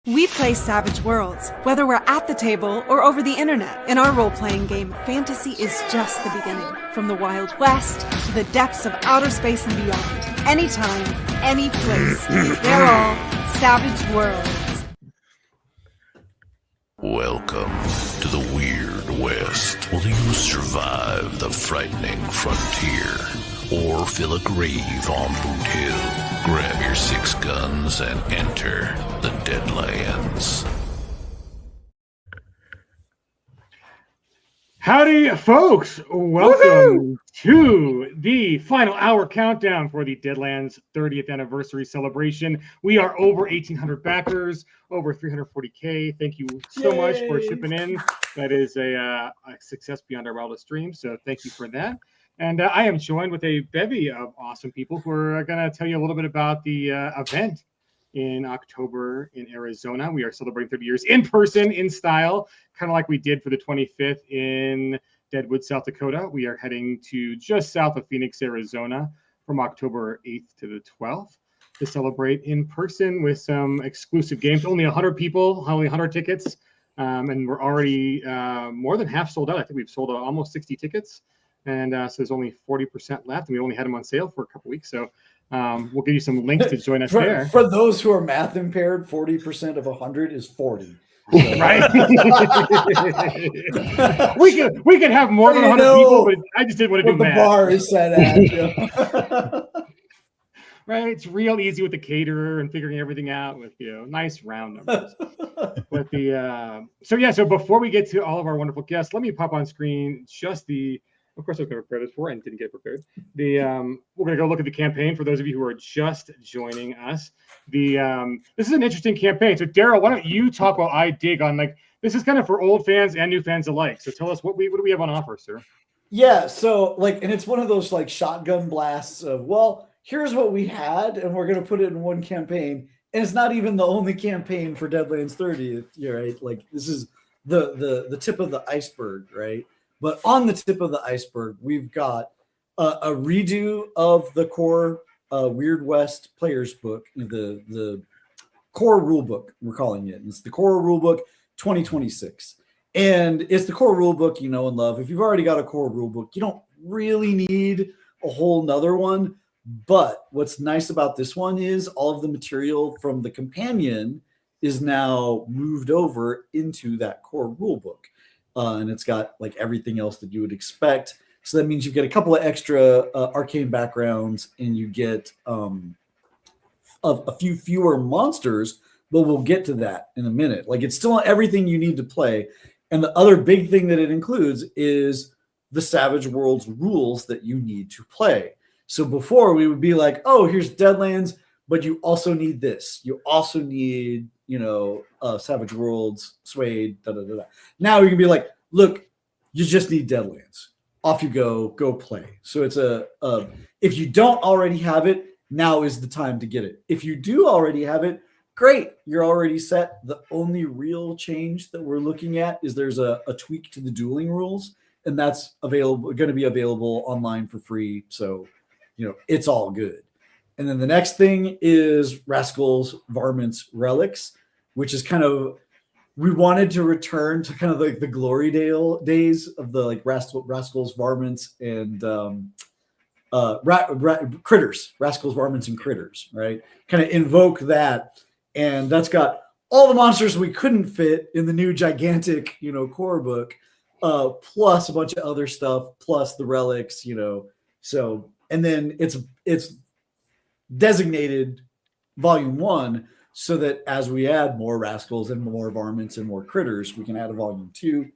We play Savage Worlds, whether we're at the table or over the internet. In our role-playing game, fantasy is just the beginning. From the Wild West to the depths of outer space and beyond. Anytime, any place. They're all Savage Worlds. Welcome to the Weird West. Will you survive the frightening frontier or fill a grave on Boot Hill? Grab your 6 guns and enter the Deadlands. Howdy, folks! Welcome to the final hour countdown for the Deadlands 30th anniversary celebration. We are over 1,800 backers, over 340K. Thank you so much for shipping in. That is a success beyond our wildest dreams, so thank you for that. And I am joined with a bevy of awesome people who are going to tell you a little bit about the event in October in Arizona. We are celebrating 30 years in person, in style, kind of like we did for the 25th in Deadwood, South Dakota. We are heading to just south of Phoenix, Arizona from October 8th to the 12th to celebrate in person with some exclusive games. Only 100 people, only 100 tickets, and we're already more than half sold out. I think we've sold almost 60 tickets. And so there's only 40% left, and we only had them on sale for a couple weeks. So we'll give you some links to join us there. For those who are math impaired, 40% of 100 is 40. So. Right? we could have more than 100 people, but I just didn't want to do math. The bar is set at. Right? It's real easy with the caterer and figuring everything out with nice round numbers. But so before we get to all of our wonderful guests, let me pop on screen just the. Of course, I was going to prepare this for and didn't get prepared. We're going to go look at the campaign for those of you who are just joining us. This is an interesting campaign. So, Daryl, why don't you talk while I dig on this is kind of for old fans and new fans alike. So, tell us what do we have on offer, sir? Yeah, so and it's one of those shotgun blasts of here's what we had, and we're going to put it in one campaign, and it's not even the only campaign for Deadlands 30th. Right? This is the tip of the iceberg, right? But on the tip of the iceberg, we've got a redo of the core Weird West players book, the core rule book, we're calling it. It's the core rule book 2026. And it's the core rule book you know and love. If you've already got a core rule book, you don't really need a whole nother one. But what's nice about this one is all of the material from the companion is now moved over into that core rule book. And it's got everything else that you would expect. So that means you get a couple of extra arcane backgrounds, and you get a few fewer monsters, but we'll get to that in a minute. It's still everything you need to play. And the other big thing that it includes is the Savage Worlds rules that you need to play. So before we would be here's Deadlands, but you also need this. You also need Savage Worlds, Suede, da-da-da-da. Now we can be look, you just need Deadlands. Off you go play. So it's if you don't already have it, now is the time to get it. If you do already have it, great, you're already set. The only real change that we're looking at is there's a tweak to the dueling rules, and that's going to be available online for free. So, it's all good. And then the next thing is Rascals, Varmints, Relics, which is we wanted to return to kind of the glory days of the Rascals, Varmints, and Critters, Rascals, Varmints, and Critters, right? Kind of invoke that. And that's got all the monsters we couldn't fit in the new gigantic, core book, plus a bunch of other stuff, plus the relics, So, and then it's designated Volume 1 so that as we add more Rascals and more Varmints and more Critters, we can add a Volume 2,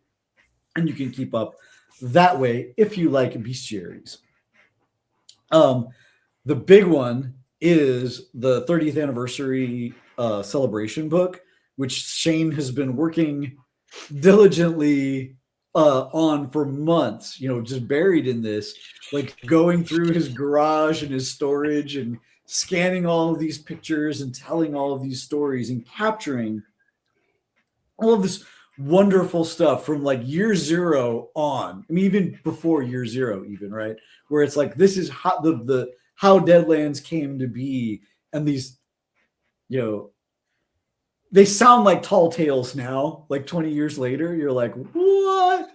and you can keep up that way if you like bestiaries. The big one is the 30th anniversary celebration book, which Shane has been working diligently on for months, just buried in this, going through his garage and his storage and scanning all of these pictures and telling all of these stories and capturing all of this wonderful stuff from year zero on. I mean, even before year zero, right? Where it's this is how how Deadlands came to be, and these, they sound like tall tales now. Like 20 years later, you're like, what?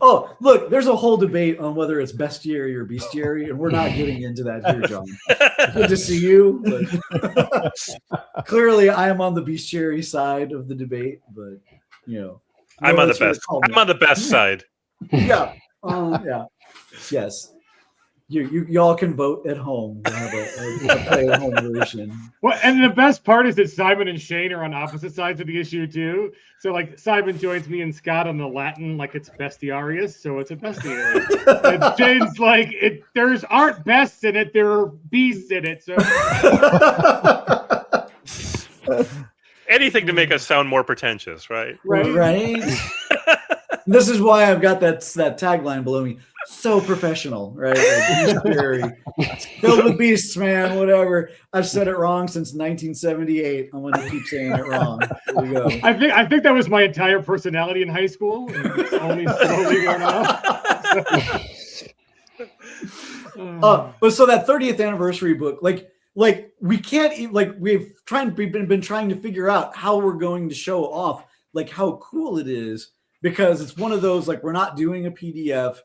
Oh, look, there's a whole debate on whether it's bestiary or bestiary, and we're not getting into that here, John. Good to see you. But clearly, I am on the bestiary side of the debate, but I'm on the best. I'm on the best side. Yeah. Yeah. Yes. You all can vote at home. We'll have a play at home version. Well, and the best part is that Simon and Shane are on opposite sides of the issue too. So like Simon joins me and Scott on the Latin, like it's bestiarius, so it's a bestiary. And Shane's like, there's aren't bests in it, there are beasts in it. So anything to make us sound more pretentious, right? Right. This is why I've got that tagline below me. So professional, right? Like, filled with beasts, man. Whatever. I've said it wrong since 1978. I'm going to keep saying it wrong. Here we go. I think that was my entire personality in high school. And it's only slowly went off. But so that 30th anniversary book, like we can't like we've been trying to figure out how we're going to show off like how cool it is, because it's one of those, like, we're not doing a PDF.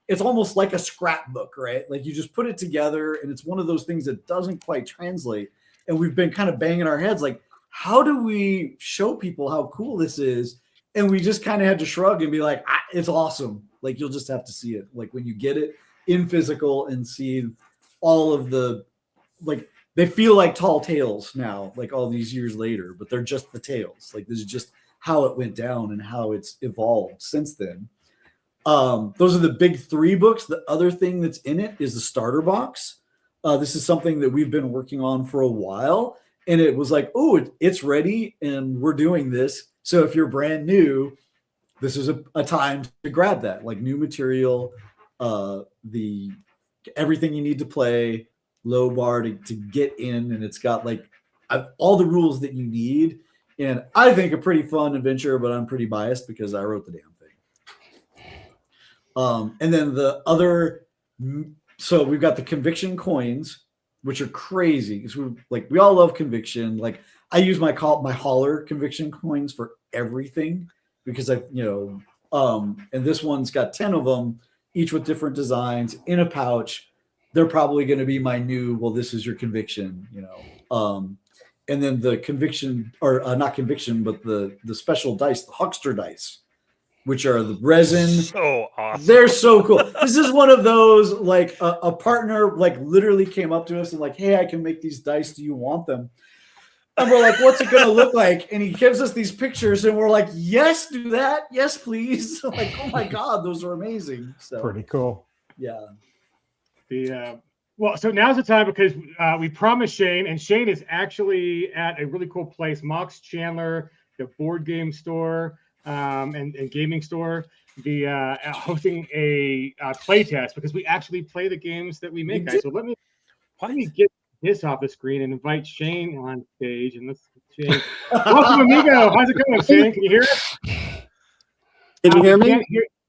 It's almost like a scrapbook, right? Like you just put it together, and it's one of those things that doesn't quite translate. And we've been kind of banging our heads like, how do we show people how cool this is? And we just kind of had to shrug and be like, it's awesome. Like, you'll just have to see it. Like, when you get it in physical and see all of the, like, they feel like tall tales now, like all these years later, but they're just the tales. Like, this is just how it went down and how it's evolved since then. Those are the big three books. The other thing that's in it is the starter box. This is something that we've been working on for a while, and it was like, oh, it's ready, and we're doing this. So if you're brand new, this is a time to grab that, like new material, the everything you need to play, low bar to get in, and it's got like all the rules that you need. And I think a pretty fun adventure, but I'm pretty biased because I wrote the damn thing. And then the other, so we've got the conviction coins, which are crazy because we all love conviction. Like, I use my hauler conviction coins for everything because and this one's got 10 of them, each with different designs in a pouch. They're probably going to be my new, well, this is your conviction, and then the conviction, or not conviction, but the special dice, the huckster dice, which are the resin. So awesome. They're so cool. This is one of those, like, a partner like literally came up to us and like, hey, I can make these dice. Do you want them? And we're like, what's it going to look like? And he gives us these pictures and we're like, yes, do that. Yes, please. Like, oh my God, those are amazing. So Pretty cool. Yeah. Well, so now's the time because we promised Shane, and Shane is actually at a really cool place, Mox Chandler, the board game store and gaming store, hosting a play test because we actually play the games that we make, guys. So let me get this off the screen and invite Shane on stage. And let's Shane. Welcome, amigo. How's it going, Shane? Can you hear us? Can you hear me?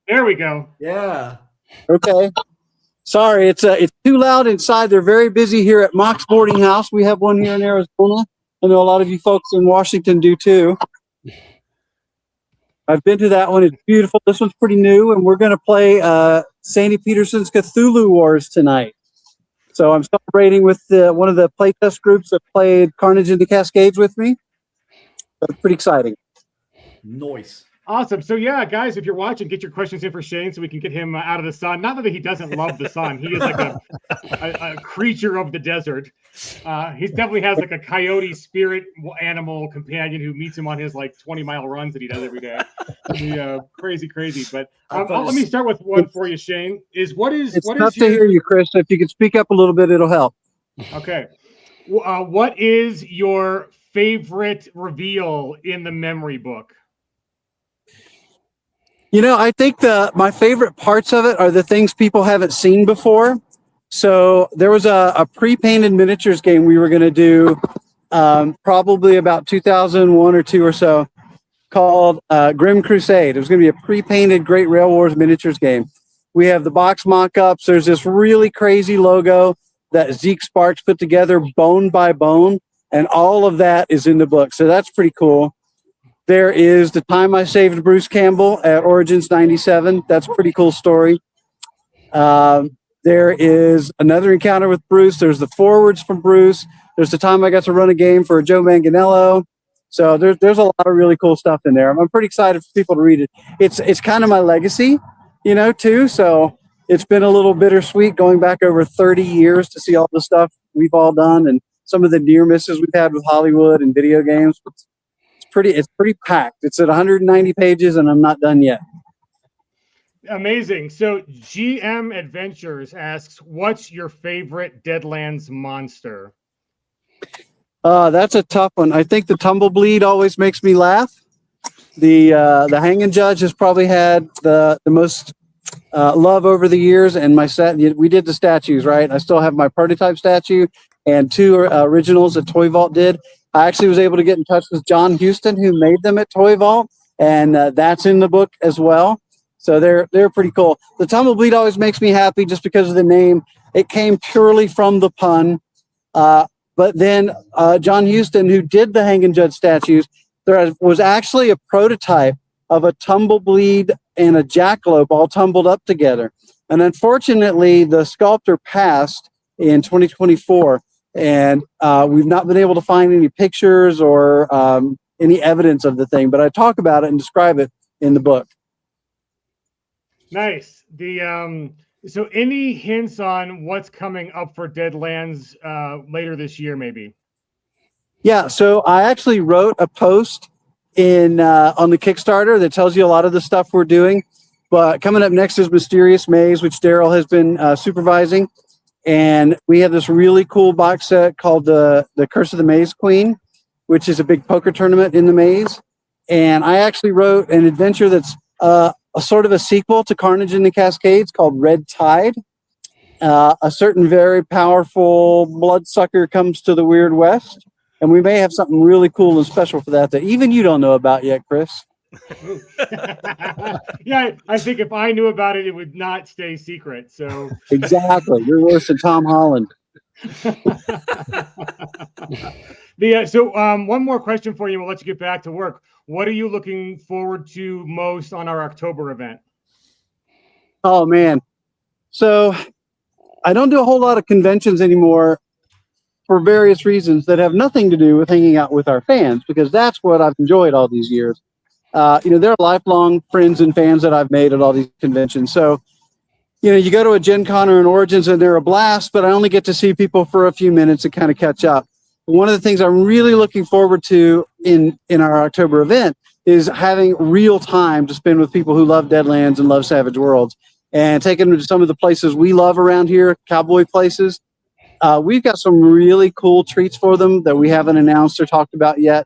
There we go. Yeah. Okay. Sorry, it's too loud inside. They're very busy here at Mox Boarding House. We have one here in Arizona. I know a lot of you folks in Washington do too. I've been to that one. It's beautiful. This one's pretty new, and we're going to play Sandy Peterson's Cthulhu Wars tonight. So I'm celebrating with one of the playtest groups that played Carnage in the Cascades with me. So it's pretty exciting. Nice. Awesome. So yeah, guys, if you're watching, get your questions in for Shane so we can get him out of the sun. Not that he doesn't love the sun. He is like a creature of the desert. He definitely has like a coyote spirit animal companion who meets him on his like 20-mile runs that he does every day. Crazy. But let me start with one for you, Shane. It's tough to hear you, Chris. So if you could speak up a little bit, it'll help. Okay. What is your favorite reveal in the memory book? I think my favorite parts of it are the things people haven't seen before. So there was a pre-painted miniatures game we were going to do probably about 2001 or 2 or so called Grim Crusade. It was going to be a pre-painted Great Rail Wars miniatures game. We have the box mock-ups. There's this really crazy logo that Zeke Sparks put together bone by bone. And all of that is in the book. So that's pretty cool. There is The Time I Saved Bruce Campbell at Origins 97. That's a pretty cool story. There is another encounter with Bruce. There's the forwards from Bruce. There's the time I got to run a game for Joe Manganiello. So there's a lot of really cool stuff in there. I'm pretty excited for people to read it. It's kind of my legacy, too. So it's been a little bittersweet going back over 30 years to see all the stuff we've all done and some of the near misses we've had with Hollywood and video games. It's pretty packed. It's at 190 pages and I'm not done yet. Amazing. So GM Adventures asks, what's your favorite Deadlands monster? That's a tough one. I think the Tumblebleed always makes me laugh. The Hanging Judge has probably had the most love over the years, and we did the statues, right? I still have my prototype statue and 2 originals that Toy Vault did. I actually was able to get in touch with John Houston, who made them at Toy Vault, and that's in the book as well. So they're pretty cool. The Tumblebleed always makes me happy just because of the name. It came purely from the pun. But then John Houston, who did the Hanging Judge statues, there was actually a prototype of a Tumblebleed and a Jackalope all tumbled up together. And unfortunately, the sculptor passed in 2024, and we've not been able to find any pictures or any evidence of the thing. But I talk about it and describe it in the book. Nice. So any hints on what's coming up for Deadlands later this year, maybe? Yeah, so I actually wrote a post on the Kickstarter that tells you a lot of the stuff we're doing. But coming up next is Mysterious Maze, which Daryl has been supervising. And we have this really cool box set called the Curse of the Maze Queen, which is a big poker tournament in the maze. And I actually wrote an adventure that's a sort of a sequel to Carnage in the Cascades called Red Tide. A certain very powerful bloodsucker comes to the Weird West, and we may have something really cool and special for that even you don't know about yet, Chris. Yeah, I think if I knew about it, it would not stay secret. So exactly, you're worse than Tom Holland. One more question for you. We'll let you get back to work. What are you looking forward to most on our October event? Oh, man. So I don't do a whole lot of conventions anymore for various reasons that have nothing to do with hanging out with our fans, because that's what I've enjoyed all these years. There are lifelong friends and fans that I've made at all these conventions. So, you go to a Gen Con or an Origins and they're a blast, but I only get to see people for a few minutes and kind of catch up. One of the things I'm really looking forward to in our October event is having real time to spend with people who love Deadlands and love Savage Worlds, and taking them to some of the places we love around here, cowboy places. We've got some really cool treats for them that we haven't announced or talked about yet.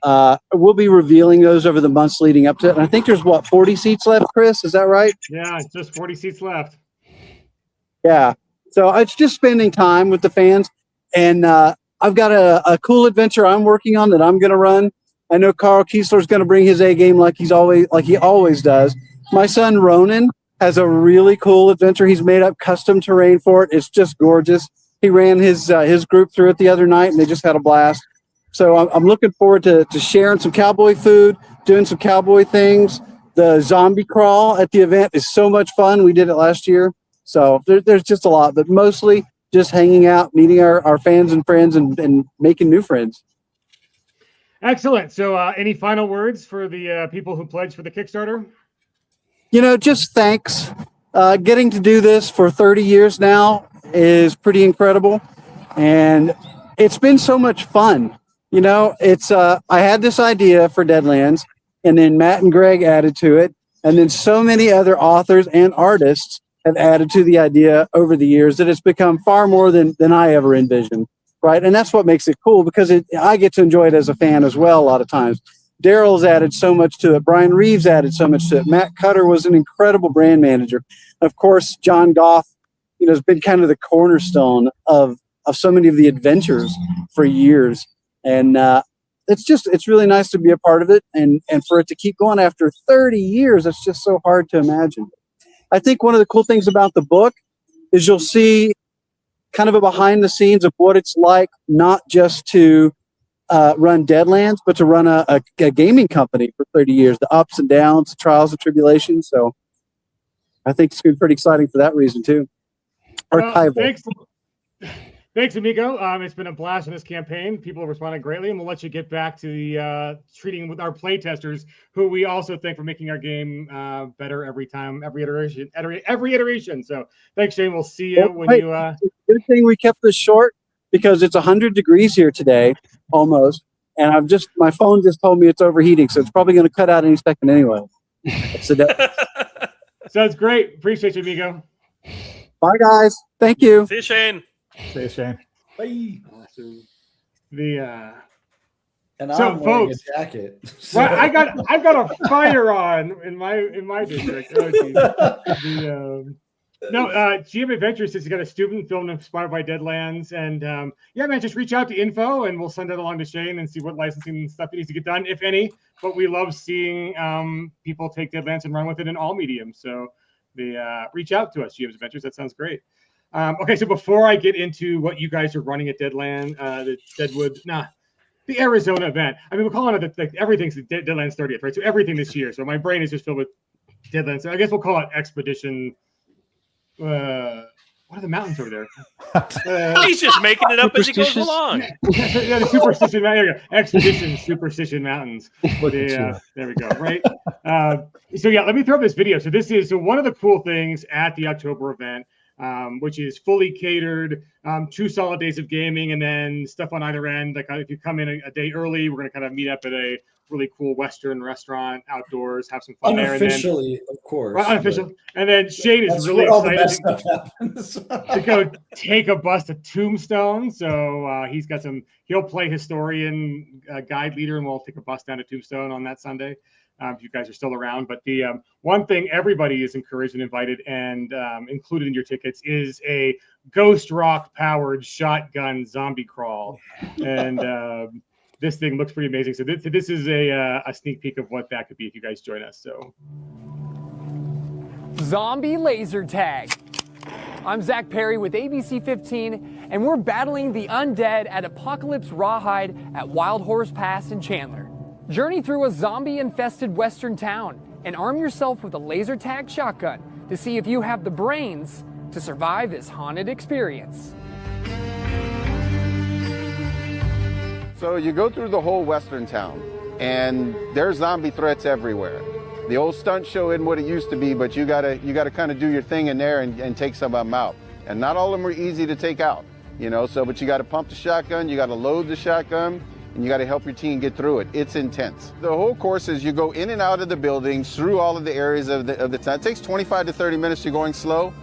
We'll be revealing those over the months leading up to it. And I think there's 40 seats left, Chris? Is that right? Yeah, it's just 40 seats left. Yeah. So it's just spending time with the fans. And I've got a cool adventure I'm working on that I'm going to run. I know Carl Kiesler's going to bring his A game like he always does. My son Ronan has a really cool adventure. He's made up custom terrain for it. It's just gorgeous. He ran his group through it the other night, and they just had a blast. So I'm looking forward to sharing some cowboy food, doing some cowboy things. The zombie crawl at the event is so much fun. We did it last year. So there's just a lot, but mostly just hanging out, meeting our fans and friends, and making new friends. Excellent. So any final words for the people who pledged for the Kickstarter? Just thanks. Getting to do this for 30 years now is pretty incredible. And it's been so much fun. I had this idea for Deadlands, and then Matt and Greg added to it. And then so many other authors and artists have added to the idea over the years that it's become far more than I ever envisioned. Right. And that's what makes it cool, because I get to enjoy it as a fan as well. A lot of times Daryl's added so much to it. Brian Reeves added so much to it. Matt Cutter was an incredible brand manager. Of course, John Goff, has been kind of the cornerstone of so many of the adventures for years. And it's really nice to be a part of it, and for it to keep going after 30 years. It's just so hard to imagine. I think one of the cool things about the book is you'll see kind of a behind the scenes of what it's like, not just to run Deadlands, but to run a gaming company for 30 years, the ups and downs, the trials and tribulations. So I think it's going to be pretty exciting for that reason too. Thanks, amigo. It's been a blast in this campaign. People have responded greatly, and we'll let you get back to the treating with our play testers, who we also thank for making our game better every time, every iteration. So thanks, Shane. We'll see you when you. Good thing we kept this short because it's 100 degrees here today, almost, and my phone just told me it's overheating, so it's probably going to cut out any second anyway. Sounds great. Appreciate you, amigo. Bye, guys. Thank you. See you, Shane. See you, Shane. Bye. Awesome. And I'm wearing a jacket. So. Well, I've got a fire on in my district. Oh, GM Adventures says he's got a student film inspired by Deadlands, and yeah, man, just reach out to info, and we'll send it along to Shane and see what licensing stuff needs to get done, if any. But we love seeing people take Deadlands and run with it in all mediums. So reach out to us, GM Adventures. That sounds great. Okay, so before I get into what you guys are running at the Arizona event. I mean, we're calling it everything's the Deadlands 30th, right? So everything this year. So my brain is just filled with Deadlands. So I guess we'll call it Expedition. What are the mountains over there? He's just making it up as he goes along. Yeah, the Superstition Mountains. Expedition Superstition Mountains. There we go. Right. So yeah, let me throw up this video. So one of the cool things at the October event, which is fully catered, 2 solid days of gaming, and then stuff on either end. Like if you come in a day early, we're going to kind of meet up at a really cool Western restaurant outdoors, have some fun there. Unofficially, of course. Right, unofficial. And then Shane is really excited to go take a bus to Tombstone. So he's got he'll play historian, guide leader, and we'll take a bus down to Tombstone on that Sunday. If you guys are still around. But the one thing everybody is encouraged and invited and included in your tickets is a Ghost Rock powered shotgun zombie crawl. And this thing looks pretty amazing. So this is a sneak peek of what that could be if you guys join us. So Zombie laser tag. I'm Zach Perry with ABC 15, and we're battling the undead at Apocalypse Rawhide at Wild Horse Pass in Chandler. Journey through a zombie-infested western town and arm yourself with a laser tag shotgun to see if you have the brains to survive this haunted experience. So you go through the whole western town, and there's zombie threats everywhere. The old stunt show isn't what it used to be, but you gotta kind of do your thing in there and take some of them out. And not all of them are easy to take out, but you gotta pump the shotgun, you gotta load the shotgun, and you got to help your team get through it. It's intense. The whole course is you go in and out of the buildings, through all of the areas of the town. It takes 25 to 30 minutes. You're going slow.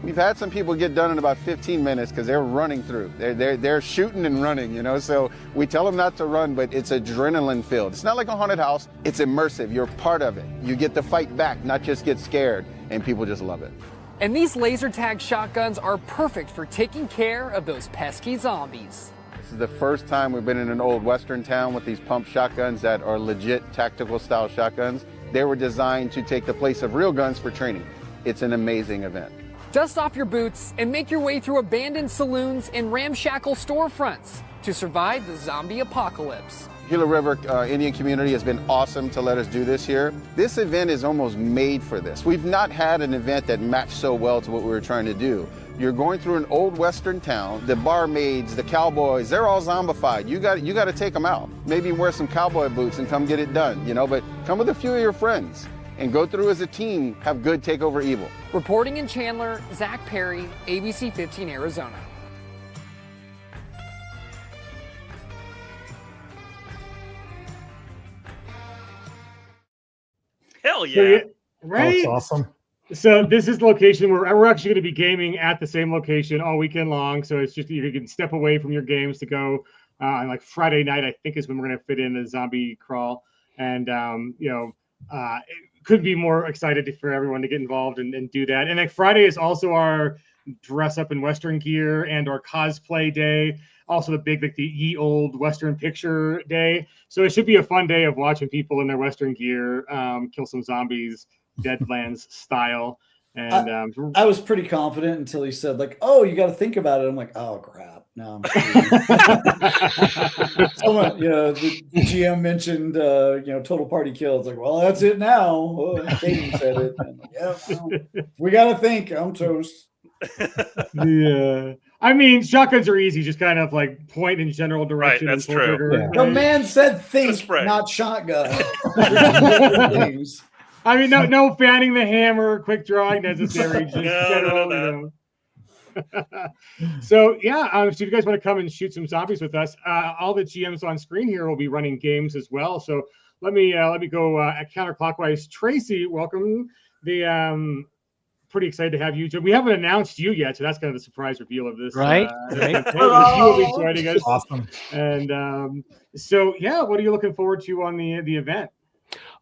We've had some people get done in about 15 minutes because they're running through. They're shooting and running, So we tell them not to run, but it's adrenaline filled. It's not like a haunted house. It's immersive. You're part of it. You get to fight back, not just get scared, and people just love it. And these laser tag shotguns are perfect for taking care of those pesky zombies. This is the first time we've been in an old western town with these pump shotguns that are legit tactical style shotguns. They were designed to take the place of real guns for training. It's an amazing event. Dust off your boots and make your way through abandoned saloons and ramshackle storefronts to survive the zombie apocalypse. Gila River Indian community has been awesome to let us do this here. This event is almost made for this. We've not had an event that matched so well to what we were trying to do. You're going through an old western town. The barmaids, the cowboys, they're all zombified. You got to take them out. Maybe wear some cowboy boots and come get it done, but come with a few of your friends and go through as a team, have good take over evil. Reporting in Chandler, Zach Perry, ABC 15 Arizona. Hell yeah. Right? That's awesome. So this is the location where we're actually going to be gaming at the same location all weekend long. So it's just you can step away from your games to go on like Friday night, I think is when we're going to fit in the zombie crawl. And, it could be more excited for everyone to get involved and do that. And like Friday is also our dress up in Western gear and our cosplay day. Also the big, like the ye old Western picture day. So it should be a fun day of watching people in their Western gear kill some zombies, Deadlands style. And I was pretty confident until he said, like, "Oh, you got to think about it." I'm like, "Oh crap!" Now I'm someone, the GM mentioned, total party kill. It's like, well, that's it now. Oh, Kaden said it. And I'm like, yeah, well, we got to think. I'm toast. Yeah, I mean, shotguns are easy. Just kind of like point in general direction. Right, that's and pull true. trigger, Yeah. right? The man said think, spray. not shotgun. Things. I mean, no fanning the hammer, quick drawing necessary. Just general, no. So yeah, so if you guys want to come and shoot some zombies with us, all the GMs on screen here will be running games as well. So let me go counterclockwise. Tracy, welcome. Pretty excited to have you. We haven't announced you yet, so that's kind of the surprise reveal of this. Right. You will be joining us. Awesome. And so yeah, what are you looking forward to on the event?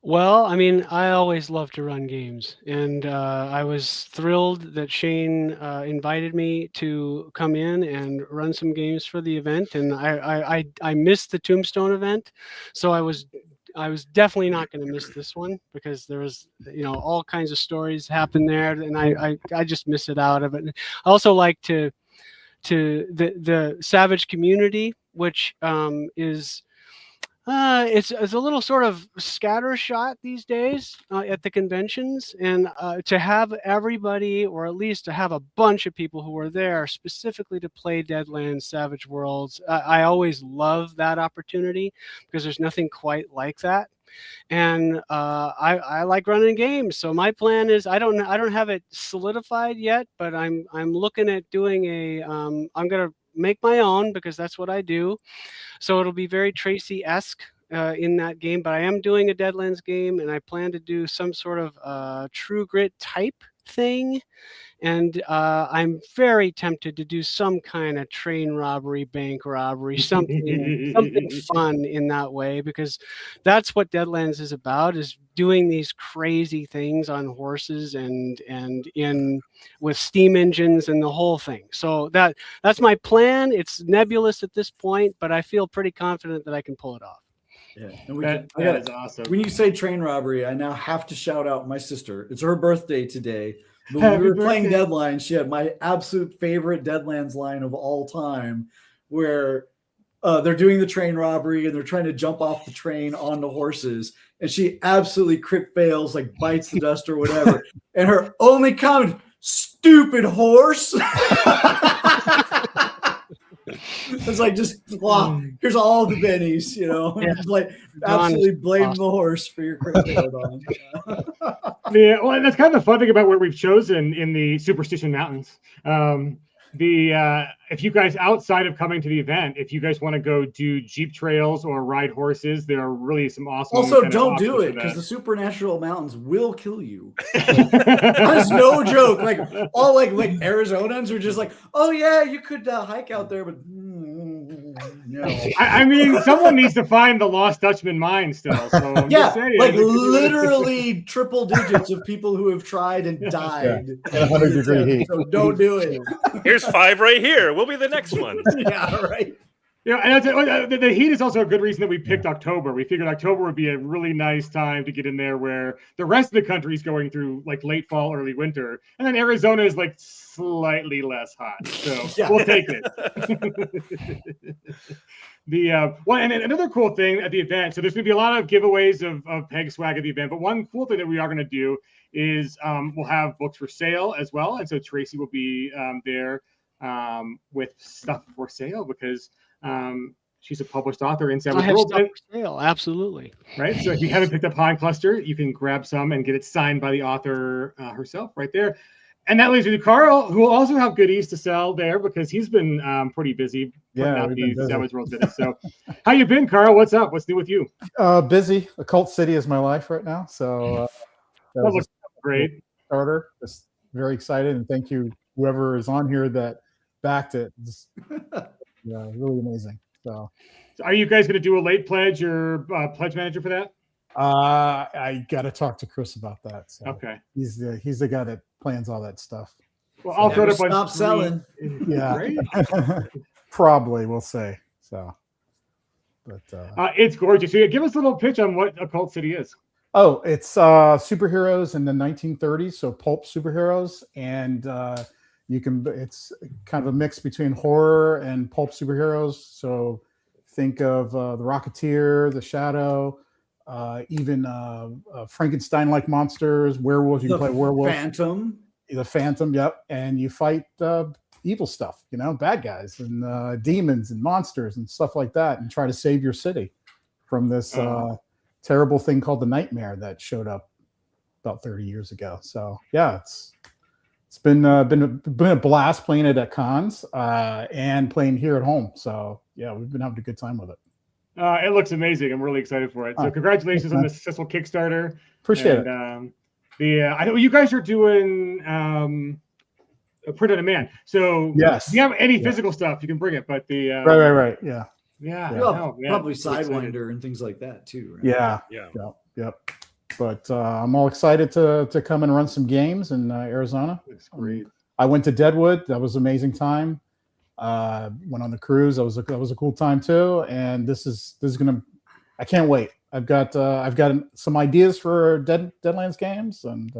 Well, I mean, I always love to run games, and I was thrilled that Shane invited me to come in and run some games for the event. And I missed the Tombstone event, so I was definitely not going to miss this one because there was all kinds of stories happen there, and I just miss it out of it. I also like to the Savage community, which is. It's a little sort of scattershot these days at the conventions, and to have everybody, or at least to have a bunch of people who are there specifically to play Deadlands Savage Worlds, I always love that opportunity because there's nothing quite like that. And I like running games, so my plan is I don't have it solidified yet, but I'm looking at doing I'm gonna make my own because that's what I do. So it'll be very Tracy-esque in that game, but I am doing a Deadlands game, and I plan to do some sort of True Grit type thing. And I'm very tempted to do some kind of train robbery, bank robbery, something fun in that way, because that's what Deadlands is about, is doing these crazy things on horses and with steam engines and the whole thing. So that's my plan. It's nebulous at this point, but I feel pretty confident that I can pull it off. Yeah, and that is awesome. When you say train robbery, I now have to shout out my sister. It's her birthday today. But when we were playing Deadlands, she had my absolute favorite Deadlands line of all time, where they're doing the train robbery and they're trying to jump off the train onto horses, and she absolutely crit fails, like bites the dust or whatever. And her only comment, "Stupid horse." It's like, just here's all the bennies, like absolutely blame the horse for your crit fail, Don. Yeah, well, that's kind of the fun thing about where we've chosen in the Superstition Mountains. If you guys, outside of coming to the event, if you guys want to go do jeep trails or ride horses, there are really some awesome. Also, don't do it because the supernatural mountains will kill you. That's no joke. Like all like Arizonans are just like, oh yeah, you could hike out there, but no. I mean, someone needs to find the lost Dutchman mine still. So I'm just saying. Like literally triple digits of people who have tried and died. Yeah. 100-degree heat. So don't do it. Here's 5 right here. We'll be the next one. Yeah, right. And the heat is also a good reason that we picked October. We figured October would be a really nice time to get in there, where the rest of the country is going through like late fall, early winter, and then Arizona is like slightly less hot. So we'll take it. And another cool thing at the event. So there's going to be a lot of giveaways of peg swag at the event. But one cool thing that we are going to do is we'll have books for sale as well. And so Tracy will be there with stuff for sale because she's a published author in Savage Worlds. Stuff for sale, absolutely. Right. So if you haven't picked up Pine Cluster, you can grab some and get it signed by the author herself right there. And that leaves you to Carl, who will also have goodies to sell there because he's been pretty busy. Yeah, Savage Worlds goodies. So how you been, Carl? What's up? What's new with you? Busy. Occult City is my life right now. So that looks great. Starter. Just very excited, and thank you whoever is on here that backed it. Just, really amazing. So are you guys going to do a late pledge or pledge manager for that? I got to talk to Chris about that. So okay, he's the guy that plans all that stuff. Well, I'll throw it up on stop selling. Yeah, probably we'll say so. But it's gorgeous. So give us a little pitch on what Occult City is. Oh, it's superheroes in the 1930s, so pulp superheroes, and it's kind of a mix between horror and pulp superheroes. So think of the Rocketeer, the Shadow, even Frankenstein-like monsters, werewolves. You can play werewolf. Phantom. The Phantom, yep. And you fight evil stuff, bad guys and demons and monsters and stuff like that, and try to save your city from this terrible thing called the Nightmare that showed up about 30 years ago. So yeah, it's been a blast playing it at cons and playing here at home. So yeah, we've been having a good time with it. It looks amazing. I'm really excited for it. So congratulations on the successful Kickstarter. Appreciate it. I know you guys are doing a print on demand. So yes, if you have any physical stuff, you can bring it. But the right, yeah. Yeah, probably Sidewinder and things like that too. Right? Yep. But I'm all excited to come and run some games in Arizona. That's great. I went to Deadwood. That was an amazing time. Went on the cruise. That was a cool time too. And this is gonna. I can't wait. I've got some ideas for Deadlands games and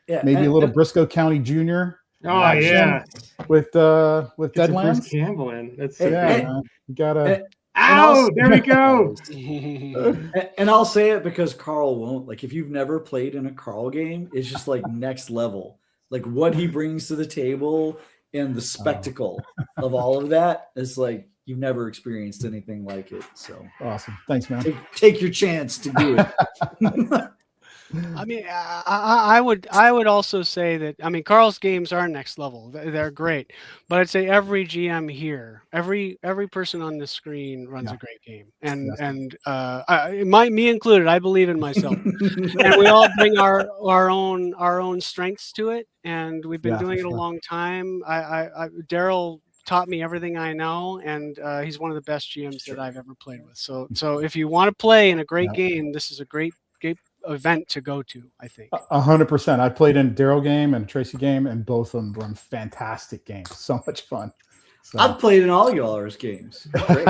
maybe a little Briscoe County Junior. Oh yeah, with Deadlands. Bruce Campbell in. That's you gotta. There we go. And I'll say it because Carl won't. Like, if you've never played in a Carl game, it's just like next level. Like what he brings to the table and the spectacle of all of that is like you've never experienced anything like it. So awesome! Thanks, man. Take your chance to do it. I mean, I would also say that, I mean, Carl's games are next level. They're great, but I'd say every GM here, every person on the screen runs a great game, and me included. I believe in myself, and we all bring our own strengths to it, and we've been doing it a long time. Daryl taught me everything I know, and he's one of the best GMs that I've ever played with. So if you want to play in a great game, this is a great event to go to, I think. 100%. I played in Daryl game and Tracy game, and both of them run fantastic games. So much fun. So. I've played in all y'all's games. Great.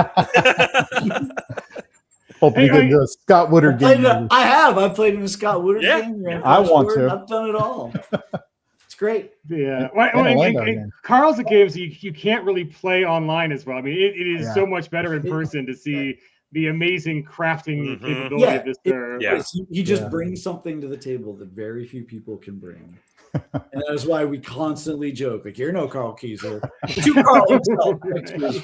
Hope you get into a Scott Woodard game. I have. I've played in a Scott Woodard game. I want to. I've done it all. It's great. Yeah. Carl's games you can't really play online as well. I mean, it is so much better in person to see the amazing crafting capability of this. He just brings something to the table that very few people can bring. And that is why we constantly joke, like, you're no Carl Kieser.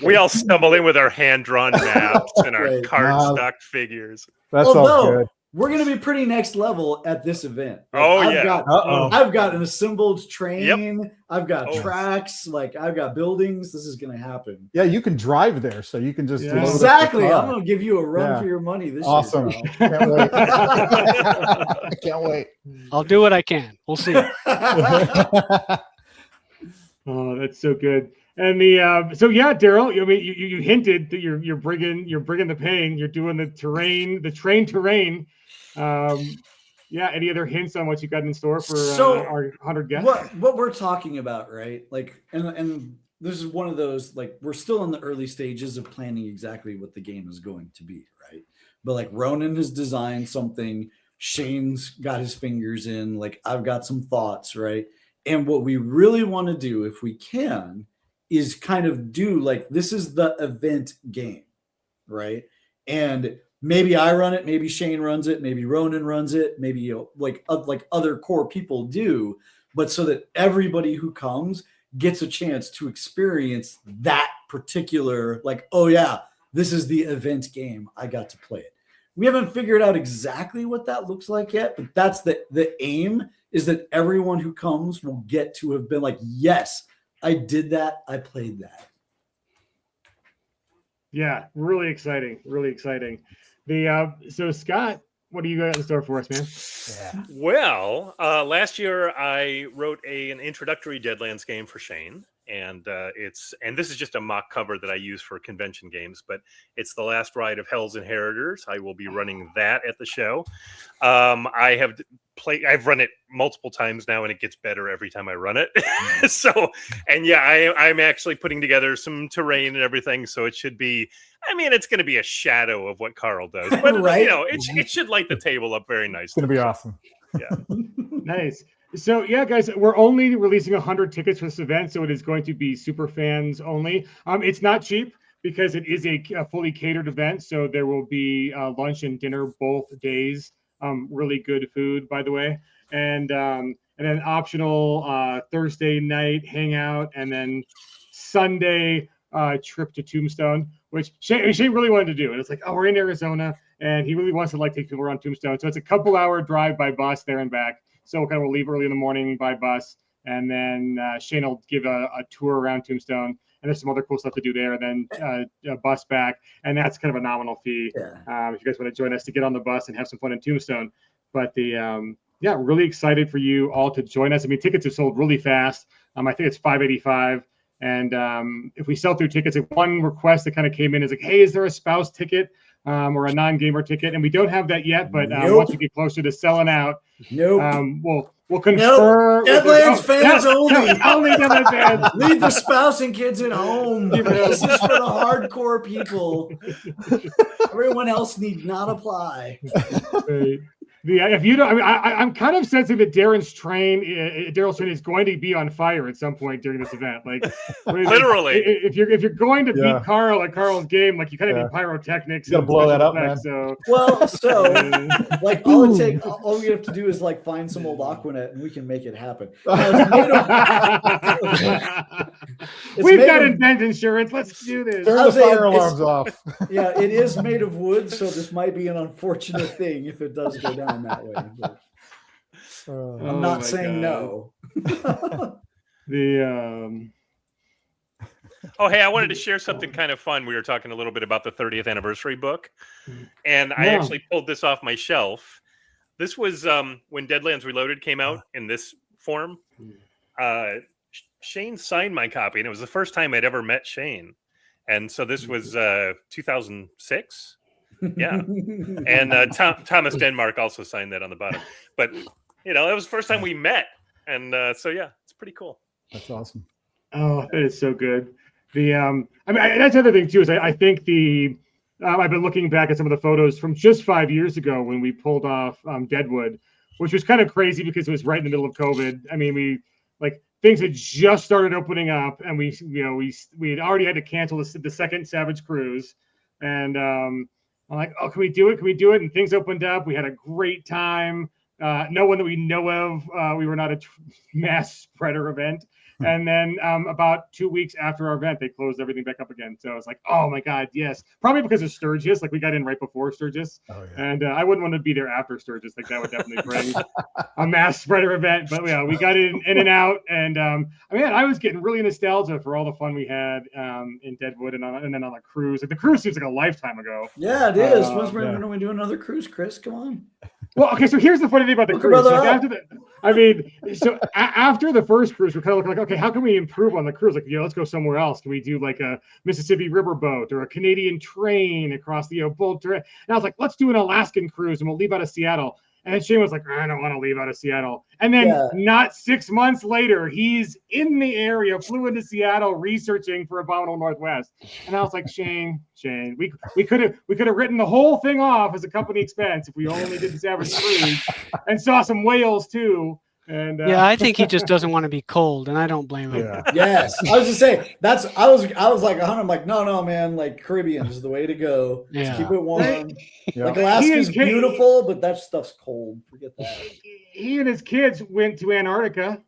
We all stumble in with our hand-drawn maps and our cardstock figures. That's all good. We're going to be pretty next level at this event. Like, I've got an assembled train. Yep. I've got tracks. Like, I've got buildings. This is going to happen. Yeah, you can drive there, so you can just exactly. I'm going to give you a run for your money this year. Awesome. Can't wait. I can't wait. I'll do what I can. We'll see. Oh, that's so good. And Daryl, you hinted that you're bringing the pain. You're doing the train terrain. Any other hints on what you got in store for our 100 guests? What we're talking about, right? Like, and this is one of those, like, we're still in the early stages of planning exactly what the game is going to be, right? But like, Ronan has designed something, Shane's got his fingers in, like, I've got some thoughts, right? And what we really want to do, if we can, is kind of do like, this is the event game, right? And maybe I run it, maybe Shane runs it, maybe Ronan runs it, maybe like other core people do, but so that everybody who comes gets a chance to experience that particular, like, oh yeah, this is the event game. I got to play it. We haven't figured out exactly what that looks like yet, but that's the aim, is that everyone who comes will get to have been like, yes, I did that. I played that. Yeah, really exciting. Really exciting. So Scott, what do you got in store for us, man? Yeah. Well, last year I wrote an introductory Deadlands game for Shane, and this is just a mock cover that I use for convention games, but it's The Last Ride of Hell's Inheritors. I will be running that at the show. I have I've run it multiple times now, and it gets better every time I run it. So, and yeah, I'm actually putting together some terrain and everything, so it should be. I mean, it's going to be a shadow of what Carl does, but Right? you know, it should light the table up very nicely. It's going to be awesome. Yeah. Nice. So yeah, guys, we're only releasing 100 tickets for this event, so it is going to be super fans only. It's not cheap because it is a fully catered event, so there will be lunch and dinner both days. Really good food, by the way, and then optional Thursday night hangout, and then Sunday trip to Tombstone, which Shane really wanted to do. And it's like, oh, we're in Arizona, and he really wants to like take people around Tombstone, so it's a couple-hour drive by bus there and back. So we'll leave early in the morning by bus, and then Shane will give a tour around Tombstone, and there's some other cool stuff to do there, and then a bus back, and that's kind of a nominal fee if you guys want to join us to get on the bus and have some fun in Tombstone. But really excited for you all to join us. I mean, tickets are sold really fast. I think it's $585, and if we sell through tickets, one request that kind of came in is like, hey, is there a spouse ticket or a non-gamer ticket? And we don't have that yet, but once we get closer to selling out, we'll confirm. Deadlands fans only. Only Deadlands fans. Leave the spouse and kids at home. This is for the hardcore people. Everyone else need not apply. Right. If you don't, I mean, I'm kind of sensitive that Daryl's train is going to be on fire at some point during this event. Like, literally, if you're going to beat Carl at Carl's game, like you kind of need pyrotechnics. You gotta blow that up, man. So like all we have to do is like find some old Aquanet and we can make it happen. We've got event insurance. Let's do this. Turn the fire alarms off. Yeah, it is made of wood, so this might be an unfortunate thing if it does go down that way. But I'm not saying no. Oh, hey, I wanted to share something kind of fun. We were talking a little bit about the 30th anniversary book, and I actually pulled this off my shelf. This was when Deadlands Reloaded came out in this form. Shane signed my copy, and it was the first time I'd ever met Shane. And so this was 2006. Yeah. And Thomas Denmark also signed that on the bottom. But, you know, it was the first time we met. And so, yeah, it's pretty cool. That's awesome. Oh, that is so good. I mean, that's the other thing, too, is I think I've been looking back at some of the photos from just 5 years ago when we pulled off Deadwood, which was kind of crazy because it was right in the middle of COVID. I mean, things had just started opening up, and we had already had to cancel the second Savage Cruise, and I'm like, oh, can we do it? Can we do it? And things opened up. We had a great time. No one that we know of. We were not a mass spreader event. And then about 2 weeks after our event, they closed everything back up again. So I was like, oh my God, yes. Probably because of Sturgis. Like we got in right before Sturgis. Oh, yeah. And I wouldn't want to be there after Sturgis. Like that would definitely bring a mass spreader event. But yeah, we got in and out. And I was getting really nostalgia for all the fun we had in Deadwood and then on the cruise. Like the cruise seems like a lifetime ago. Yeah, it is. When we do another cruise, Chris? Come on. Well, okay, so here's the funny thing about the cruise. After the first cruise, we're kind of looking like, okay, how can we improve on the cruise? Like, let's go somewhere else. Can we do like a Mississippi riverboat or a Canadian train across the boat? And I was like, let's do an Alaskan cruise and we'll leave out of Seattle. And then Shane was like, I don't want to leave out of Seattle. And then not 6 months later, he's in the area, flew into Seattle researching for Abominable Northwest. And I was like, Shane, we could have written the whole thing off as a company expense if we only did the Savage Cruise and saw some whales too. And I think he just doesn't want to be cold, and I don't blame him. Yeah. Yes, I was just saying I was like 100. I'm like, no, man, like Caribbean is the way to go. Yeah. Just keep it warm. Like Alaska's beautiful, but that stuff's cold. Forget that. He and his kids went to Antarctica.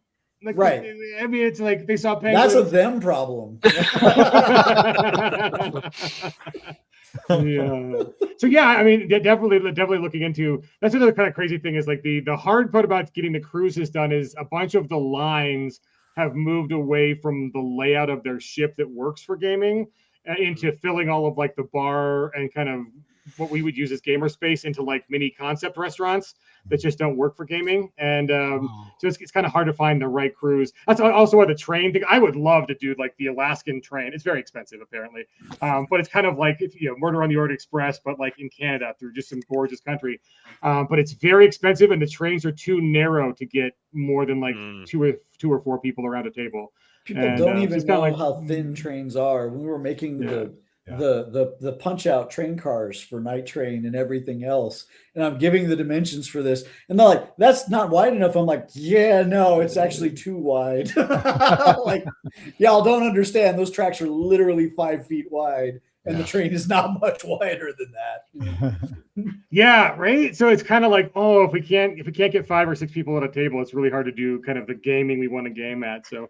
Like, right. I mean, it's like they saw penguins. That's a them problem. Yeah. So yeah, I mean, definitely looking into. That's another kind of crazy thing is like the hard part about getting the cruises done is a bunch of the lines have moved away from the layout of their ship that works for gaming into filling all of like the bar and kind of what we would use as gamer space into like mini concept restaurants that just don't work for gaming. And so it's kind of hard to find the right crews. That's also why the train thing, I would love to do like the Alaskan train. It's very expensive apparently. But it's kind of like, Murder on the Orient Express, but like in Canada through just some gorgeous country. But it's very expensive and the trains are too narrow to get more than like two or four people around a table. People don't even know how thin trains are. We were making the punch out train cars for Night Train and everything else, and I'm giving the dimensions for this, and they're like, "That's not wide enough." I'm like, "Yeah, no, it's actually too wide." Like, y'all don't understand. Those tracks are literally 5 feet wide, and the train is not much wider than that. Yeah, right. So it's kind of like, if we can't get 5 or 6 people at a table, it's really hard to do kind of the gaming we want to game at. So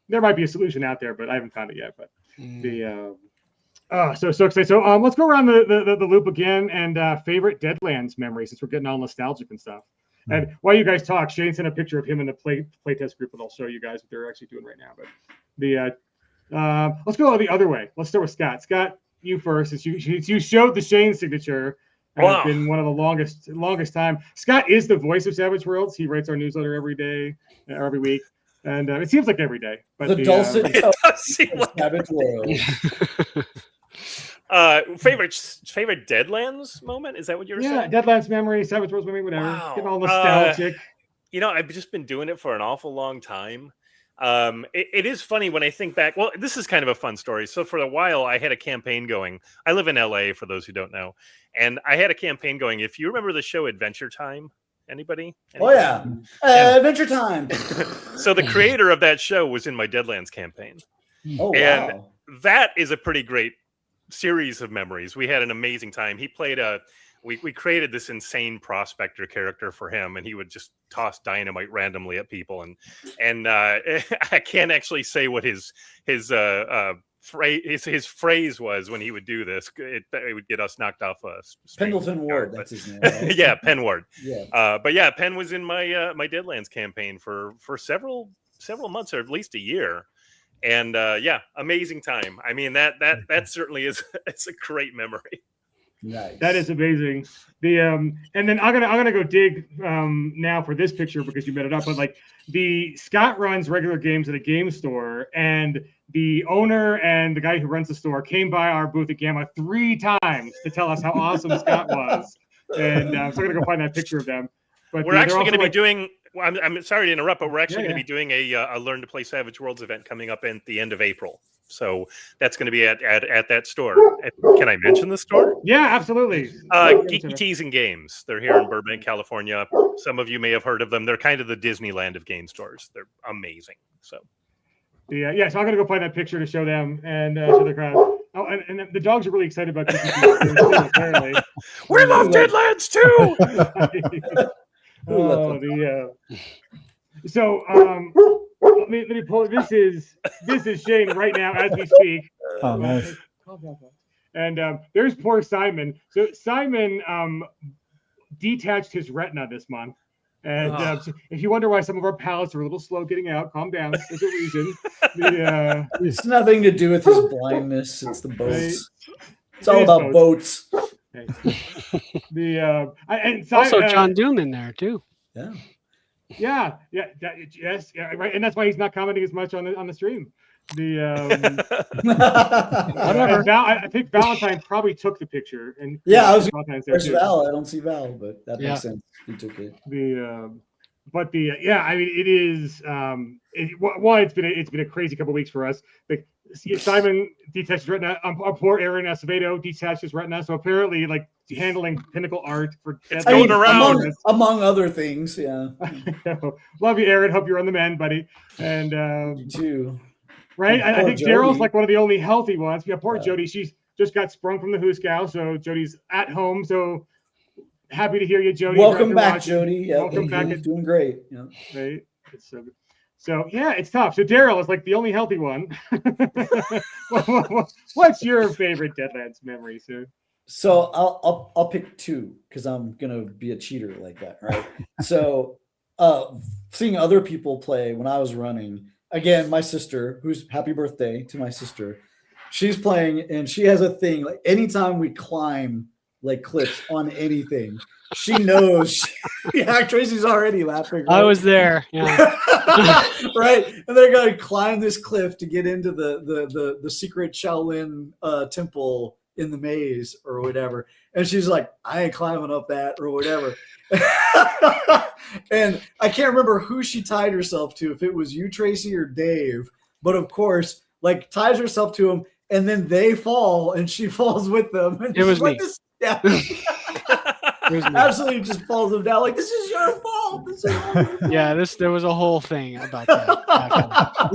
there might be a solution out there, but I haven't found it yet. But so excited. So let's go around the loop again and favorite Deadlands memory, since we're getting all nostalgic and stuff. And while you guys talk, Shane sent a picture of him in the playtest group, and I'll show you guys what they're actually doing right now. But let's go the other way. Let's start with Scott. Scott, you first. Since you showed the Shane signature. It's been one of the longest time. Scott is the voice of Savage Worlds. He writes our newsletter every day, or every week, and it seems like every day. But the dulcet tones of Savage Worlds. Favorite Deadlands moment? Is that what you were saying? Yeah, Deadlands memory, Savage Worlds memory, whatever. Wow. Getting all nostalgic. I've just been doing it for an awful long time. It is funny when I think back. Well, this is kind of a fun story. So for a while, I had a campaign going. I live in LA, for those who don't know, and I had a campaign going. If you remember the show Adventure Time, anybody? Oh yeah, Adventure Time. So the creator of that show was in my Deadlands campaign. Oh and wow, that is a pretty great series of memories. We had an amazing time. He played we created this insane prospector character for him, and he would just toss dynamite randomly at people. And I can't actually say what his phrase was when he would do this. It would get us knocked off a Pendleton Ward. That's his name. Right? Yeah, Penn Ward. Yeah. But yeah, Penn was in my my Deadlands campaign for several months, or at least a year. And amazing time. I mean, that certainly is it's a great memory. Nice. That is amazing. And then I'm gonna go dig now for this picture because you made it up. But like Scott runs regular games at a game store, and the owner and the guy who runs the store came by our booth at Gamma 3 times to tell us how awesome Scott was. And so I'm gonna go find that picture of them. But we're actually going to be doing. Well, I'm sorry to interrupt, but we're actually going to be doing a Learn to Play Savage Worlds event coming up at the end of April. So that's going to be at that store. Can I mention the store? Yeah, absolutely. Geeky Teas and Games. They're here in Burbank, California. Some of you may have heard of them. They're kind of the Disneyland of game stores. They're amazing. So yeah. So I'm going to go find that picture to show them and show the crowd. Oh, and the dogs are really excited about Geeky Teas too, apparently. We love Deadlands too. So let me pull it. This is Shane right now as we speak. Oh, nice. And there's poor Simon. So Simon detached his retina this month. And so if you wonder why some of our pallets are a little slow getting out, calm down. There's a reason. It's nothing to do with his blindness. It's the boats. It's all about boats. Also John Doom in there too. Yeah. Yes, right, and that's why he's not commenting as much on the stream. I think Valentine probably took the picture, and I was. There's Val. I don't see Val, but that makes sense. He took it. I mean, it is. It's been a crazy couple weeks for us. Like Simon detached his retina. Our poor Aaron Acevedo detached his retina. So apparently, like handling Pinnacle Art for going around among other things. Yeah. Love you, Aaron. Hope you're on the mend, buddy. And you too. Right. I think Daryl's like one of the only healthy ones. Yeah. Poor Jody. She's just got sprung from the Hooskow, so Jody's at home. So happy to hear you, Jody. Welcome back, Jody. Yeah, welcome back. Doing great. Yeah. Right. It's so good. So yeah, it's tough. So Daryl is like the only healthy one. What's your favorite Deadlands memory, sir? So I'll pick two because I'm gonna be a cheater like that, right? So seeing other people play when I was running, again, my sister, who's happy birthday to my sister, she's playing and she has a thing like anytime we climb like cliffs on anything. She knows. Yeah, Tracy's already laughing. Right? I was there. Yeah. Right, and they're going to climb this cliff to get into the secret Shaolin temple in the maze or whatever. And she's like, I ain't climbing up that or whatever. And I can't remember who she tied herself to, if it was you, Tracy, or Dave. But of course, like ties herself to him, and then they fall, and she falls with them. And It was like, me. Yeah. It was me. Absolutely just falls them down like, this is your fault. This is all your fault. Yeah, there was a whole thing about that.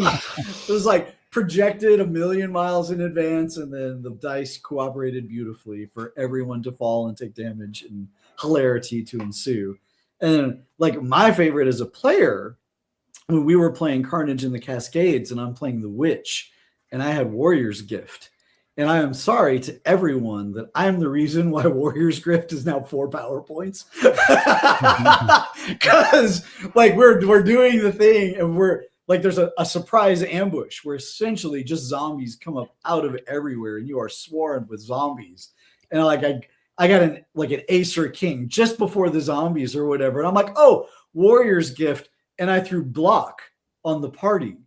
It was like projected a million miles in advance, and then the dice cooperated beautifully for everyone to fall and take damage and hilarity to ensue. And like my favorite as a player, when we were playing Carnage in the Cascades and I'm playing the Witch, and I had Warrior's Gift. And I am sorry to everyone that I'm the reason why Warrior's Gift is now 4 power points. Because like we're doing the thing, and we're like there's a surprise ambush where essentially just zombies come up out of everywhere, and you are swarmed with zombies. And like I got an ace or a king just before the zombies or whatever. And I'm like, oh, Warrior's Gift. And I threw block on the party.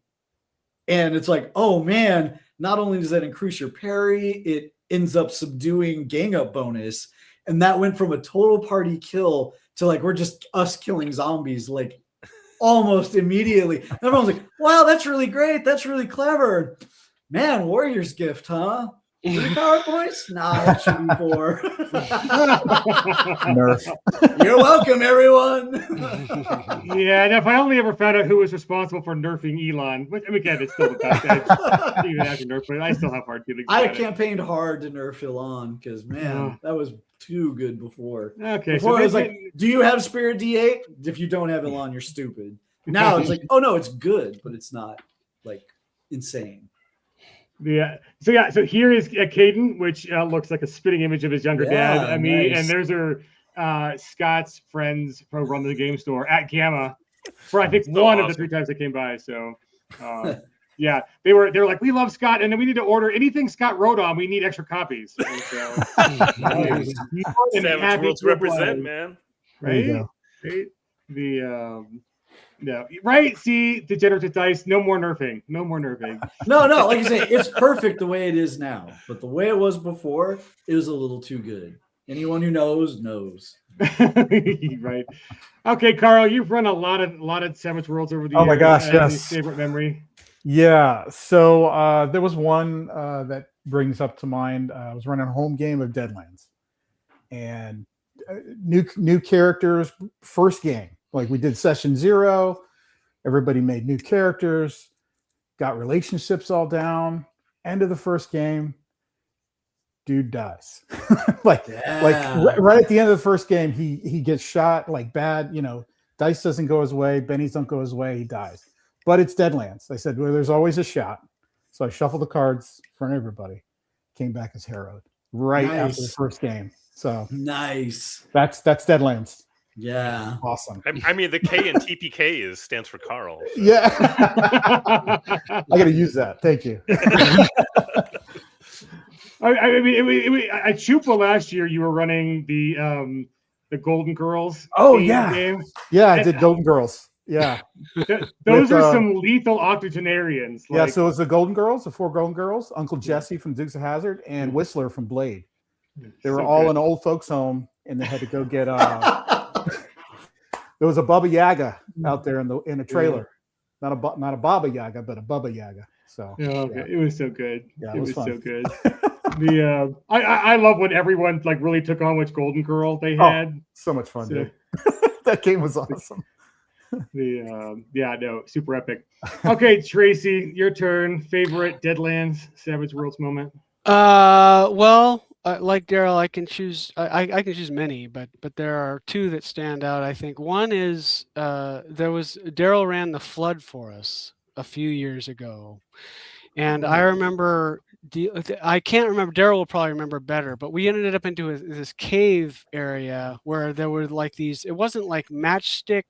And it's like, oh man, not only does that increase your parry, it ends up subduing gang up bonus. And that went from a total party kill to like, we're just us killing zombies like almost immediately. And everyone's like, wow, that's really great. That's really clever. Man, Warrior's Gift, huh? 3 power points? Nah, that should be 4. Nerf. You're welcome, everyone. Yeah, and if I only ever found out who was responsible for nerfing Elon, which again, it's still the best edge, even after nerf, but I still have hard feelings. I about it. campaigned hard to nerf Elon because man, that was too good before. Okay, Before I was they like, do you have Spirit D8? If you don't have Elon, you're stupid. Now it's like, oh no, it's good, but it's not like insane. Yeah. So here is Caden, which looks like a spitting image of his younger dad. I mean, nice. and there's her Scott's friends who run the game store at Gamma for I think So one of the awesome. 3 times they came by. So yeah, they were like, we love Scott, and then we need to order anything Scott wrote on. We need extra copies. And so, Savage Worlds represent, man. There you Right? go. Right? The no, right? See, degenerate dice. No more nerfing. No more nerfing. No, like I say, it's perfect the way it is now. But the way it was before, it was a little too good. Anyone who knows. Right. Okay, Carl, you've run a lot of Savage Worlds over the years. Oh my gosh, Any yes. favorite memory? Yeah. So there was one that brings up to mind. I was running a home game of Deadlands, and new characters. First game, like we did session 0. Everybody made new characters, got relationships all down. End of the first game, dude dies. Right at the end of the first game, he gets shot like bad. Dice doesn't go his way, bennies don't go his way, he dies. But it's Deadlands. I said, well, there's always a shot. So I shuffled the cards in front of everybody. Came back as Harrowed after the first game. So Nice. that's Deadlands. Yeah. Awesome. I mean, the K in TPK stands for Carl. So. Yeah. I got to use that. Thank you. I mean, at Chupa last year, you were running the Golden Girls. Oh, theme yeah. game. Yeah, I did Golden Girls. Yeah. Those With, are some lethal octogenarians. Yeah, Like, so it was the Golden Girls, the 4 Golden Girls, Uncle Jesse from Dukes of Hazzard, and Whistler from Blade. They were so all good. in an old folks' home, and they had to go get there was a Baba Yaga out there in a trailer. Not a Baba Yaga, but a Baba Yaga. So Okay. It was so good. Yeah, it was fun. so good. I love when everyone like really took on which Golden Girl they had. So much fun, So- dude. That game was awesome. Super epic. Okay, Tracy, your turn. Favorite Deadlands Savage Worlds moment? Well, like Daryl, I can choose. I can choose many, but there are 2 that stand out. I think one is Daryl ran the flood for us a few years ago, and I remember. I can't remember. Daryl will probably remember better, but we ended up into this cave area where there were like these. It wasn't like matchstick.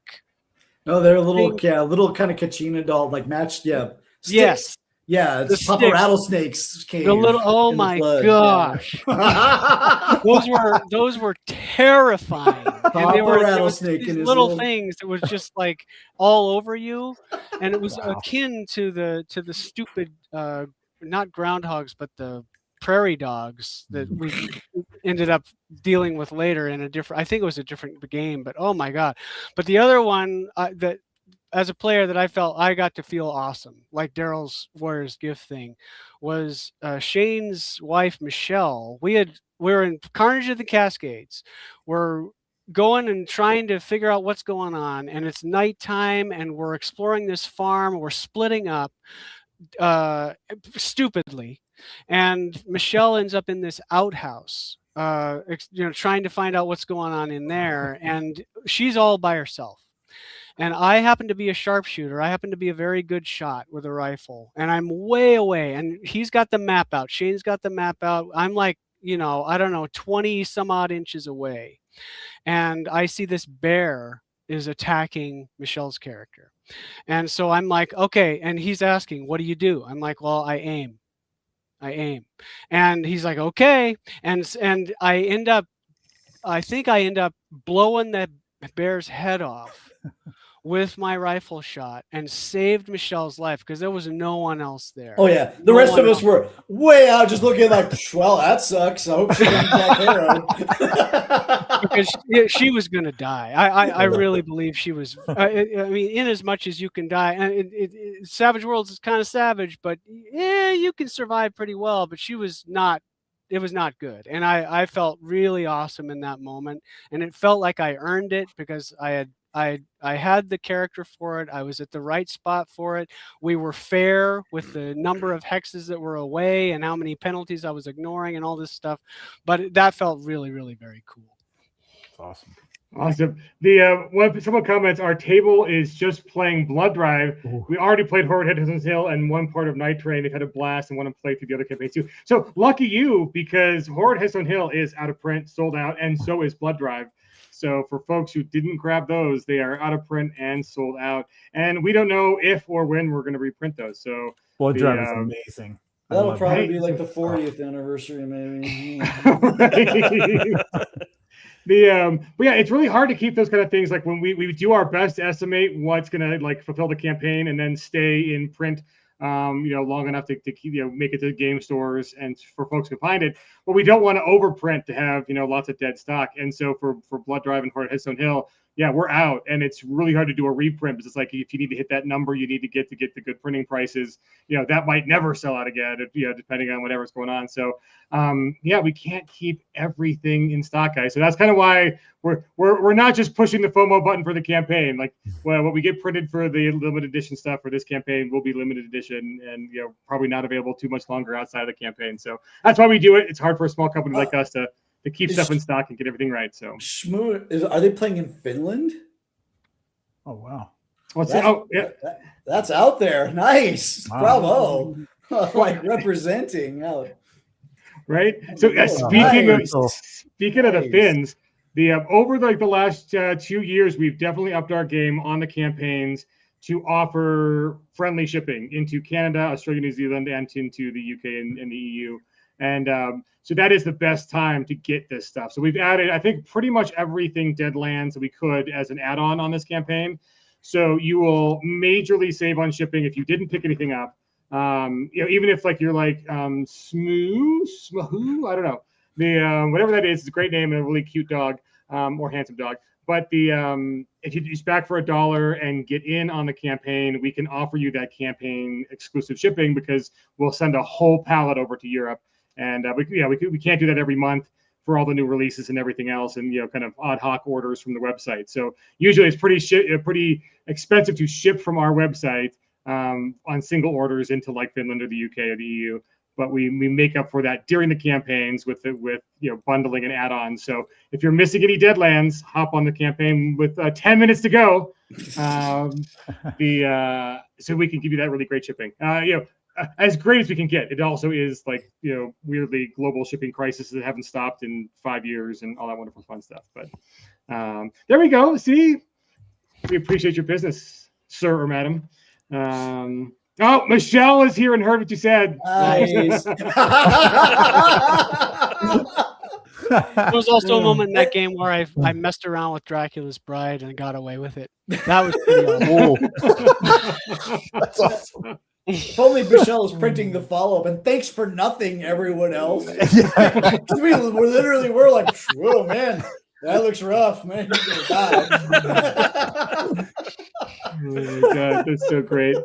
No, they're little kind of Kachina doll, like matched. Yeah. Yes. Yeah, it's The Papa sticks. Rattlesnake's cave. The little, oh in the my flood, gosh, yeah. those were terrifying. And Papa there was Rattlesnake these and his little little things that was just like all over you, and it was Wow. akin to the stupid not groundhogs but the prairie dogs that we ended up dealing with later in a different. I think it was a different game, but oh my god! But the other one that as a player that I felt I got to feel awesome, like Daryl's Warriors Gift thing, was Shane's wife Michelle. We were in Carnage of the Cascades. We're going and trying to figure out what's going on, and it's nighttime, and we're exploring this farm. We're splitting up stupidly, and Michelle ends up in this outhouse. Trying to find out what's going on in there, and she's all by herself. And I happen to be a sharpshooter. I happen to be a very good shot with a rifle. And I'm way away. And he's got the map out. Shane's got the map out. I'm like, I don't know, 20 some odd inches away. And I see this bear is attacking Michelle's character. And so I'm like, okay. And he's asking, what do you do? I'm like, well, I aim. And he's like, okay. And I think I end up blowing that bear's head off with my rifle shot and saved Michelle's life because there was no one else there. Oh yeah, the rest of us were way out, just looking like, well, that sucks. I hope she comes back arrow. Because she was going to die. I really believe she was. I mean, in as much as you can die, and Savage Worlds is kind of savage, but yeah, you can survive pretty well. But she was not. It was not good, and I felt really awesome in that moment, and it felt like I earned it because I had the character for it. I was at the right spot for it. We were fair with the number of hexes that were away and how many penalties I was ignoring and all this stuff. But that felt really, really very cool. That's awesome. Awesome. Someone comments, our table is just playing Blood Drive. Ooh. We already played Horror Headlands Hill and one part of Night Train. They've had a blast and want to play through the other campaigns too. So lucky you, because Horror Headlands Hill is out of print, sold out, and so is Blood Drive. So for folks who didn't grab those, they are out of print and sold out. And we don't know if or when we're going to reprint those. So Blood Drive is amazing. That'll probably be like the 40th anniversary, maybe. But yeah, it's really hard to keep those kind of things. Like when we do our best to estimate what's going to like fulfill the campaign and then stay in print, long enough to keep, make it to game stores and for folks to find it. But we don't want to overprint to have, lots of dead stock. And so for Blood Drive and for Headstone Hill, yeah, we're out, and it's really hard to do a reprint because it's like if you need to hit that number, you need to get the good printing prices. That might never sell out again, depending on whatever's going on. So, we can't keep everything in stock, guys. So that's kind of why we're not just pushing the FOMO button for the campaign. Like, well, what we get printed for the limited edition stuff for this campaign will be limited edition, and probably not available too much longer outside of the campaign. So that's why we do it. It's hard for a small company like us to keep stuff in stock and get everything right. So are they playing in Finland? Oh wow. That's out there. Nice. Wow. Bravo. Like representing out. Right. So speaking of the Finns, over the last 2 years, we've definitely upped our game on the campaigns to offer friendly shipping into Canada, Australia, New Zealand, and into the UK and the EU. And so that is the best time to get this stuff. So we've added, I think, pretty much everything Deadlands that we could as an add-on on this campaign. So you will majorly save on shipping if you didn't pick anything up. Even if you're like Smoohoo, I don't know. Whatever that is, it's a great name and a really cute dog or handsome dog. But if you use back for $1 and get in on the campaign, we can offer you that campaign exclusive shipping because we'll send a whole pallet over to Europe. And we can't do that every month for all the new releases and everything else, and kind of ad hoc orders from the website. So usually it's pretty expensive to ship from our website on single orders into like Finland or the UK or the EU. But we make up for that during the campaigns with bundling and add-ons. So if you're missing any Deadlands, hop on the campaign with 10 minutes to go. So we can give you that really great shipping. As great as we can get. It also is weirdly global shipping crises that haven't stopped in 5 years and all that wonderful fun stuff. But there we go. See, we appreciate your business, sir or madam. Oh, Michelle is here and heard what you said. Nice. There was also a moment in that game where I messed around with Dracula's Bride and got away with it. That was pretty awesome. That's awesome. If only Michelle is printing the follow-up, and thanks for nothing, everyone else. we literally were like, whoa, man, that looks rough, man. You're gonna die. Oh my god, that's so great.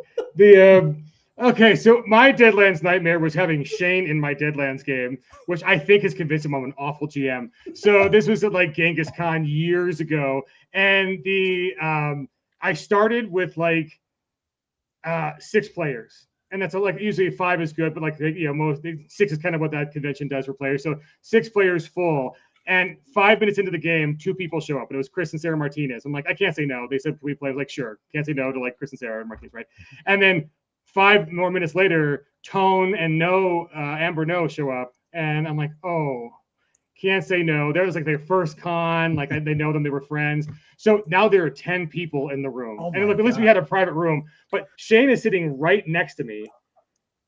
Okay, so my Deadlands nightmare was having Shane in my Deadlands game, which I think has convinced him I'm an awful GM. So this was at like Genghis Khan years ago, and I started with like 6 players, and that's like usually 5 is good, but like most 6 is kind of what that convention does for players. So 6 players full, and 5 minutes into the game, 2 people show up, and it was Chris and Sarah Martinez. I'm like, I can't say no. They said, can we play? I was like, sure. Can't say no to like Chris and Sarah Martinez, right? And then 5 more minutes later, Tone and Amber No show up, and I'm like, oh, can't say no. That was like their first con, like they know them, they were friends. So now there are 10 people in the room, and look, at least we had a private room. But Shane is sitting right next to me,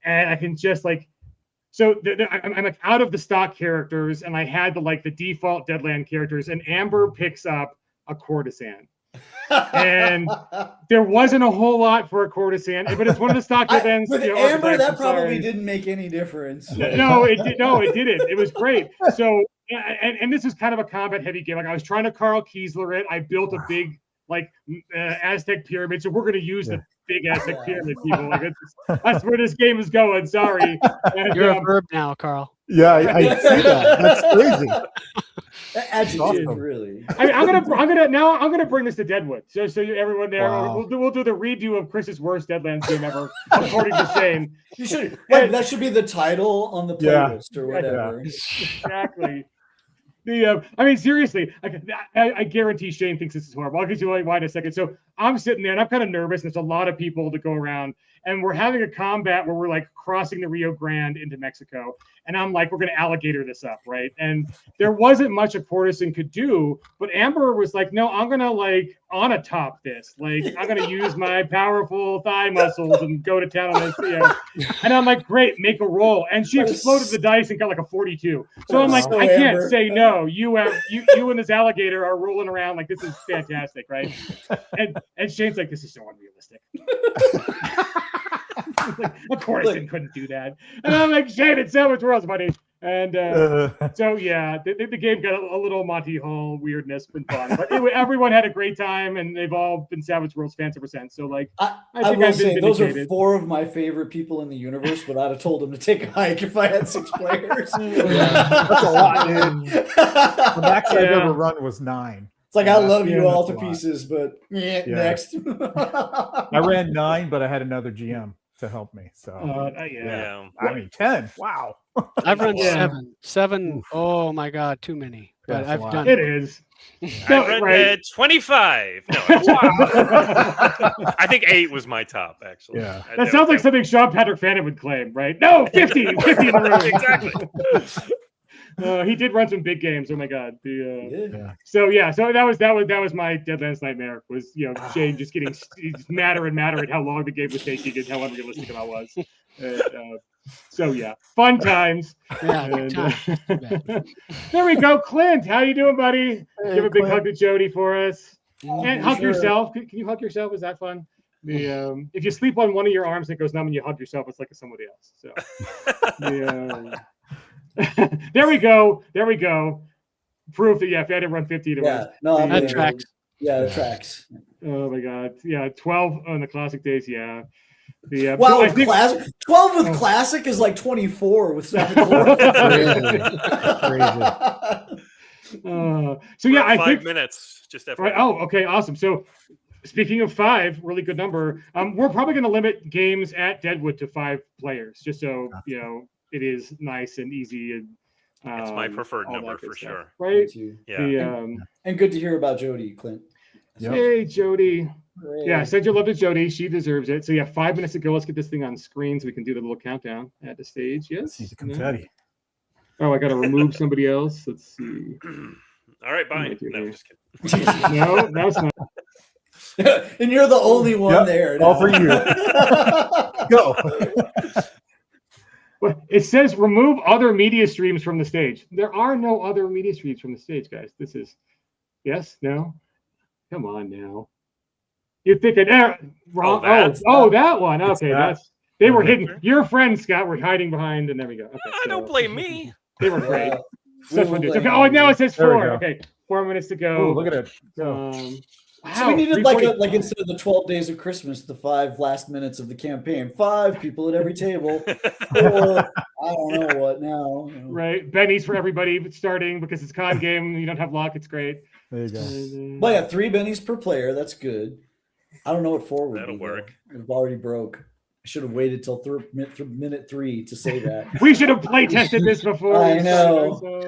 and I can just like, so I'm like out of the stock characters, and I had the default Deadland characters, and Amber picks up a courtesan. And there wasn't a whole lot for a courtesan, but it's one of the stock Deadlands. With Amber, that probably didn't make any difference. No, it did. No, it didn't. It was great. So, and this is kind of a combat heavy game. Like I was trying to Carl Kiesler it. I built a big Aztec pyramid. So we're going to use the big Aztec pyramid, people. Like that's where this game is going. Sorry. And, you're a verb now, Carl. Yeah, I see that. That's crazy. Adjective, awesome. Really. I'm gonna bring this to Deadwood. So everyone there, we'll do the redo of Chris's worst Deadlands game ever, according to Shane. You should that should be the title on the playlist or whatever. Exactly. I mean, seriously, I guarantee Shane thinks this is horrible. I'll get you why in a second. So I'm sitting there and I'm kind of nervous, and there's a lot of people to go around, and we're having a combat where we're like crossing the Rio Grande into Mexico, and I'm like, we're going to alligator this up, right? And there wasn't much a courtesan could do, but Amber was like, no, I'm going to like on top this. Like, I'm going to use my powerful thigh muscles and go to town on this, And I'm like, great, make a roll. And she exploded the dice and got like a 42. So I'm like, I can't say no. You and this alligator are rolling around like this is fantastic, right? And Shane's like, this is so unrealistic. Like, a courtesan couldn't do that. And I'm like, Shane, it's Savage Worlds, buddy. And so yeah, the game got a little Monty Hall weirdness, been fun. But anyway, everyone had a great time, and they've all been Savage Worlds fans ever since. So like, I think will say those are 4 of my favorite people in the universe, but I'd have told them to take a hike if I had 6 players. That's a lot, dude. The max I've ever run was 9. It's like I love you all to pieces, but next. I ran 9, but I had another GM to help me. So I mean 10. Wow. I've run 7. 7. Oh my god, too many. But I've done it. Is. I run 25. No, I think 8 was my top, actually. Yeah. That sounds like something Sean Patrick Fannin would claim, right? No, 50 in the room. Exactly. He did run some big games. Oh my god! So that was my Deadlands nightmare. Was Shane just getting madder and madder at how long the game was taking and how unrealistic it all was. So yeah, fun times. Yeah, there we go, Clint. How you doing, buddy? Hey, Give a big Clint. hug to Jody for us. And hug sure. yourself. Can you hug yourself? Is that fun? If you sleep on one of your arms and it goes numb and you hug yourself, it's like somebody else. So there we go. Proof that if I had to run 50, that tracks. Yeah, it tracks. Oh my god. Yeah, 12 on the classic days. Yeah. Wow, 12 with classic is like 24 with Savage Worlds. So yeah, I 5 think minutes. Just right. Oh, okay, awesome. So speaking of 5, really good number. We're probably going to limit games at Deadwood to 5 players, just so it is nice and easy. And it's my preferred number for sure. Right? Yeah. And good to hear about Jody, Clint. Yep. Hey, Jody. Great. Yeah, send your love to Jody. She deserves it. So yeah, 5 minutes ago, let's get this thing on screen so we can do the little countdown at the stage. Yes. See the confetti. Oh, I got to remove somebody else. Let's see. All right, bye. No, I'm just kidding. No, it's not. And you're the only one Yep, there. all now. for you. Go. But it says remove other media streams from the stage. There are no other media streams from the stage, guys. This is yes, no. Come on now. You think it wrong? That one. Okay, that's they were hidden. Your friends, Scott, were hiding behind, and there we go. Okay, I don't blame me. They were great. Yeah, Such fun dudes. Okay. Oh, now it says There we 4. go. Okay, 4 minutes to go. Oh, look at it. Go. Wow, So we needed like 3:40. instead of the 12 days of Christmas, the 5 last minutes of the campaign. 5 people at every table. 4, I don't know what now. Right, bennies for everybody starting because it's con game. You don't have luck. It's great. There you go. Well, yeah, 3 bennies per player. That's good. I don't know what 4 would That'll be, work. though. It already broke. I should have waited till minute 3 to say that. We should have play tested this before. I know.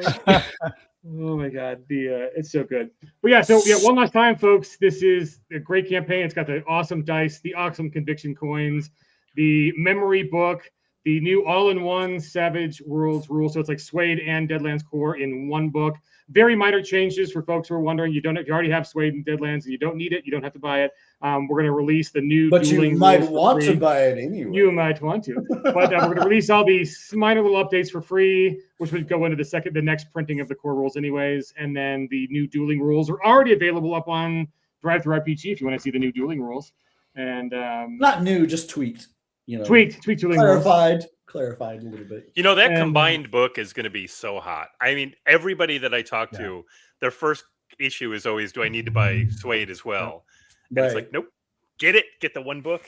Oh my god, it's so good. But yeah, so one last time, folks. This is a great campaign. It's got the awesome dice, the awesome conviction coins, the memory book, the new all-in-one Savage Worlds rule. So it's like Suede and Deadlands Core in one book. Very minor changes for folks who are wondering. You already have Suede and Deadlands, and you don't need it. You don't have to buy it. We're going to release the new. But you dueling might rules for want free. to buy it anyway. You might want to, but we're going to release all these minor little updates for free, which would go into the next printing of the core rules, anyways. And then the new dueling rules are already available up on Drive-Thru RPG if you want to see the new dueling rules. And not new, just tweaked. Tweaked dueling rules. Clarified a little bit. You know, that combined book is going to be so hot. I mean, everybody that I talk to, their first issue is always, do I need to buy Suede as well? And it's like, nope, get it. Get the one book.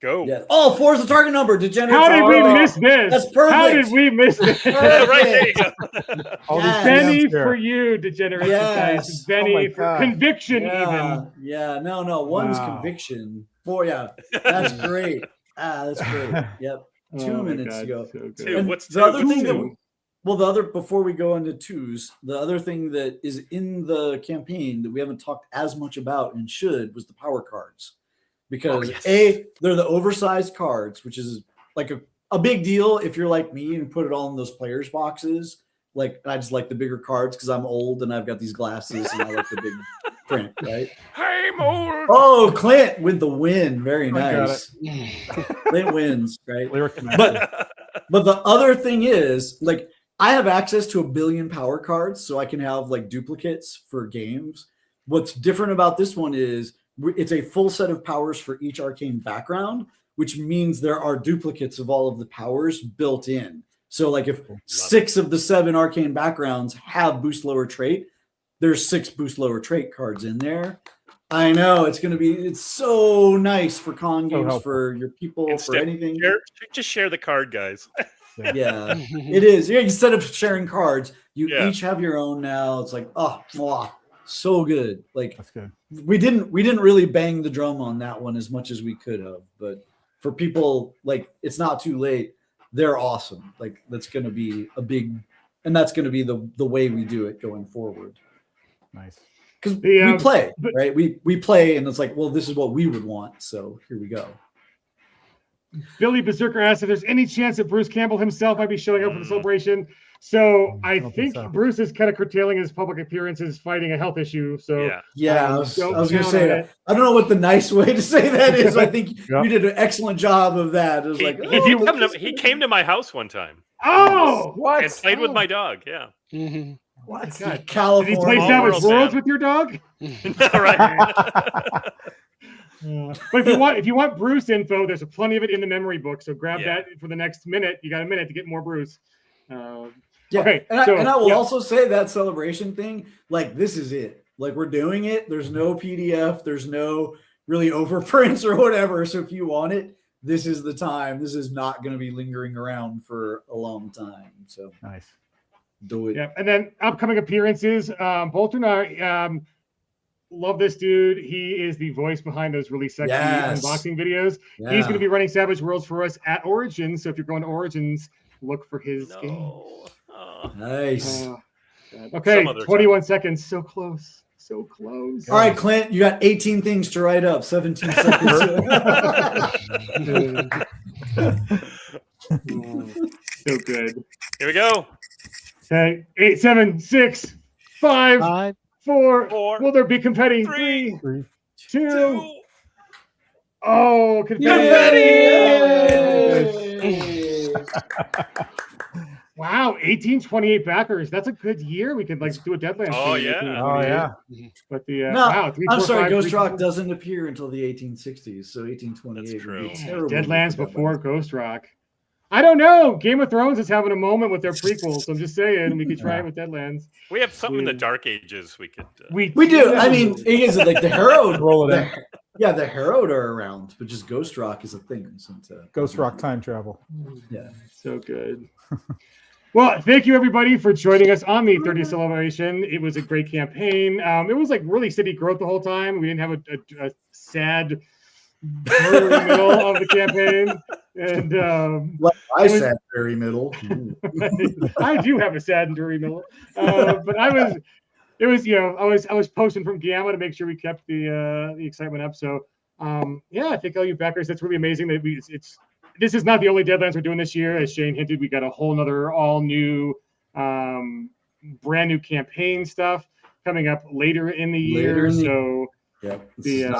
Go. Yeah. Oh, 4 is the target number. Degenerate. How did we miss this? That's perfect. How did we miss this? Right, there you go. Benny for you, Degenerate. Yes. Benny for conviction, yeah. even. Yeah, no, 1's conviction. 4, that's great. That's great. Yep. 2 minutes to go. So Two. What's the other thing that before we go into 2s, the other thing that is in the campaign that we haven't talked as much about and should was the power cards. Because they're the oversized cards, which is like a big deal if you're like me and put it all in those players boxes. Like I just like the bigger cards because I'm old and I've got these glasses and I like the big print, right? I'm old. Oh, Clint with the win. Very nice. Clint wins, right? But the other thing is, like, I have access to 1 billion power cards, so I can have like duplicates for games. What's different about this one is it's a full set of powers for each arcane background, which means there are duplicates of all of the powers built in. So like if 6 of the 7 arcane backgrounds have boost lower trait, there's 6 boost lower trait cards in there. I know it's so nice for con games, for your people, for anything. Just share the card, guys. Yeah, it is. Yeah, instead of sharing cards, you each have your own now. It's like, so good. Like that's good. We didn't really bang the drum on that one as much as we could have, but for people, like, it's not too late. They're awesome. Like that's going to be that's going to be the way we do it going forward. Nice. Because we play, right? We play, and it's like, well, this is what we would want. So here we go. Billy Berserker asked if there's any chance that Bruce Campbell himself might be showing up for the celebration. So I think Bruce is kind of curtailing his public appearances, fighting a health issue. So I was going to say that. I don't know what the nice way to say that is. I think you did an excellent job of that. It was he came to my house one time. Oh, what? And played with my dog. Yeah. Mm-hmm. What? California. Did he play Savage Worlds with your dog? Right. But if you want Bruce info, there's plenty of it in the memory book. So grab that for the next minute. You got a minute to get more Bruce. Okay. And I will also say that celebration thing, like, this is it. Like, we're doing it. There's no PDF. There's no really overprints or whatever. So if you want it, this is the time. This is not going to be lingering around for a long time. So nice. Do it. Yeah. And then upcoming appearances. Bolton, I love this dude. He is the voice behind those really sexy unboxing videos. Yeah. He's going to be running Savage Worlds for us at Origins. So if you're going to Origins, look for his game. Oh. Nice. Okay, 21 seconds. So close. So close. All right, Clint, you got 18 things to write up. 17 seconds. So good. Here we go. Okay, 8, 7, 6, 5, 4. Will there be confetti? 3, 2. Oh, Confetti! Yay! Wow, 1828 backers. That's a good year. We could like do a Deadlands. Oh, thing in yeah. 1828. But the No, wow, 3, I'm 4, sorry, 5, Ghost 3, Rock 4. doesn't appear until the 1860s, so 1828 That's would true. be terrible. Deadlands for before Ghost Rock. I don't know. Game of Thrones is having a moment with their prequels. So I'm just saying we could try it with Deadlands. We have something in the Yeah. Dark Ages we could. We do. I mean, it is like the Herald. Roll it in. Yeah, the Herald are around, but just Ghost Rock is a thing. Ghost Rock time travel. Yeah. So good. Well, thank you everybody for joining us on the 30th celebration. It was a great campaign. It was like really steady growth the whole time. We didn't have a sad dreary middle of the campaign. And Like I said, very middle. I do have a sad and dreary middle. But I was posting from Gamma to make sure we kept the excitement up. So yeah, I think all you backers, that's really amazing that this is not the only Deadlands we're doing this year. As Shane hinted, we got a whole nother all new, brand new campaign stuff coming up later in the year. So yeah, this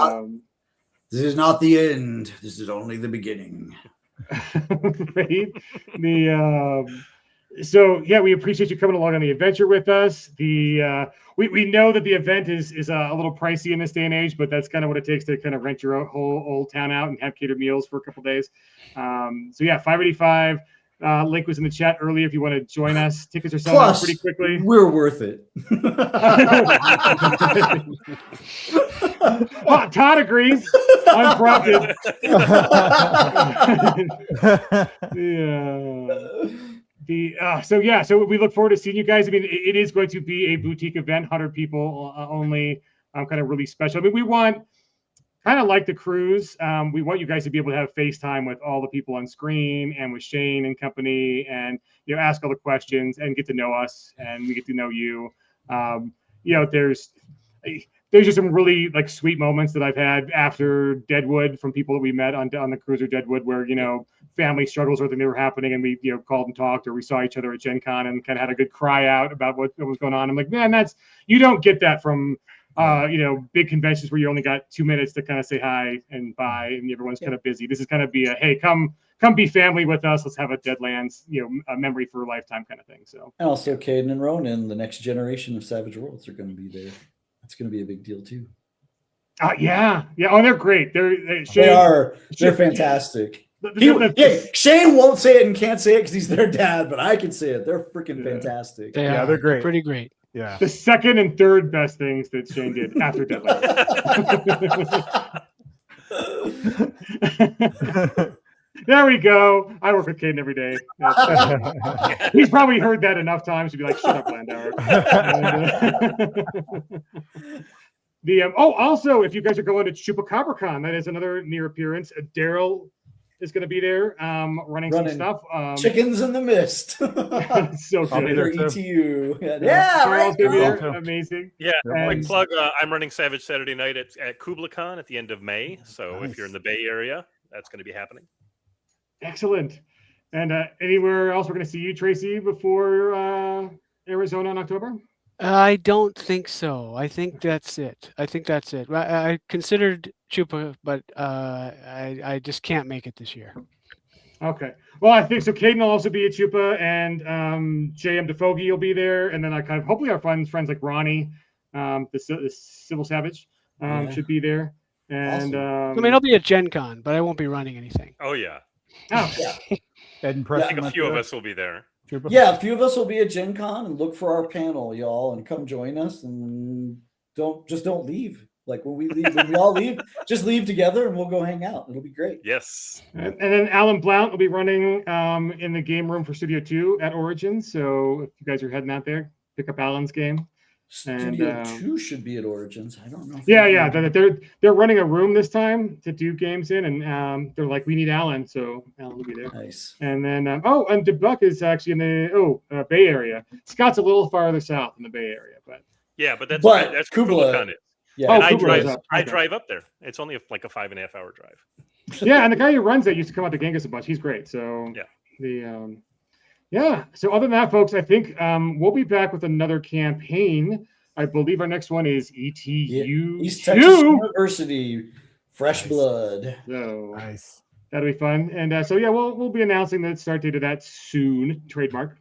is not the end. This is only the beginning. right? So yeah, we appreciate you coming along on the adventure with us. We know that the event is a little pricey in this day and age, but that's kind of what it takes to kind of rent your whole old town out and have catered meals for a couple days. So yeah, 585. Link was in the chat earlier if you want to join us. Tickets are selling out pretty quickly. We're worth it. Todd agrees. Unprompted. So we look forward to seeing you guys. I mean, it is going to be a boutique event, 100 people only, kind of really special. I mean, we want, kind of like the cruise, we want you guys to be able to have FaceTime with all the people on screen and with Shane and company, and ask all the questions and get to know us, and we get to know you. There's just some really like sweet moments that I've had after Deadwood from people that we met on the cruiser Deadwood, where family struggles or things that were happening, and we called and talked, or we saw each other at Gen Con and kind of had a good cry out about what was going on. I'm like, man, you don't get that from big conventions where you only got 2 minutes to kind of say hi and bye, and everyone's kind of busy. This is kind of be a, hey, come be family with us. Let's have a Deadlands, a memory for a lifetime kind of thing. So, and also Caden and Ronan, the next generation of Savage Worlds, are going to be there. It's going to be a big deal too. Yeah. Oh, they're great. They're fantastic. Shane won't say it and can't say it because he's their dad, but I can say it. They're freaking fantastic. They're great. Pretty great. Yeah. The second and third best things that Shane did after Deadlands. There we go. I work with Caden every day. He's probably heard that enough times to be like, shut up, Landauer. Also, if you guys are going to ChupacabraCon, that is another near appearance. Daryl is going to be there running some stuff. Chickens in the Mist. So good. I'll be there too. ETU. Yeah, right. Amazing. Yeah, quick plug. I'm running Savage Saturday Night at KublaCon at the end of May. So if you're in the Bay Area, that's going to be happening. Excellent. And anywhere else we're going to see you, Tracy, before Arizona in October? I don't think so. I think that's it. I considered Chupa, but I just can't make it this year. Okay. Well, I think so. Caden will also be at Chupa, and JM DeFogie will be there, and then hopefully our friends like Ronnie, the Civil Savage, should be there. And awesome. I'll be at Gen Con, but I won't be running anything. Oh yeah. Oh yeah. Ed and I think a few of us will be there. Yeah, a few of us will be at Gen Con, and look for our panel, y'all, and come join us, and don't leave. Like when we all leave, just leave together and we'll go hang out. It'll be great. Yes. And then Alan Blount will be running in the game room for Studio 2 at Origins. So if you guys are heading out there, pick up Alan's game. Studio 2 should be at Origins. I don't know. Yeah. They're running a room this time to do games in, and they're like, we need Alan, so Alan will be there. Nice. And then and DeBuck is actually in the Bay Area. Scott's a little farther south in the Bay Area, but that's KublaCon is. Yeah, and I drive up there. It's only like a 5.5 hour drive. Yeah, and the guy who runs that used to come out to Genghis a bunch. He's great. So So other than that, folks, I think we'll be back with another campaign I believe our next one is ETU. East Texas University, Fresh Blood. So Nice. that'll be fun. And so yeah, we'll be announcing the start date of that soon. Trademark.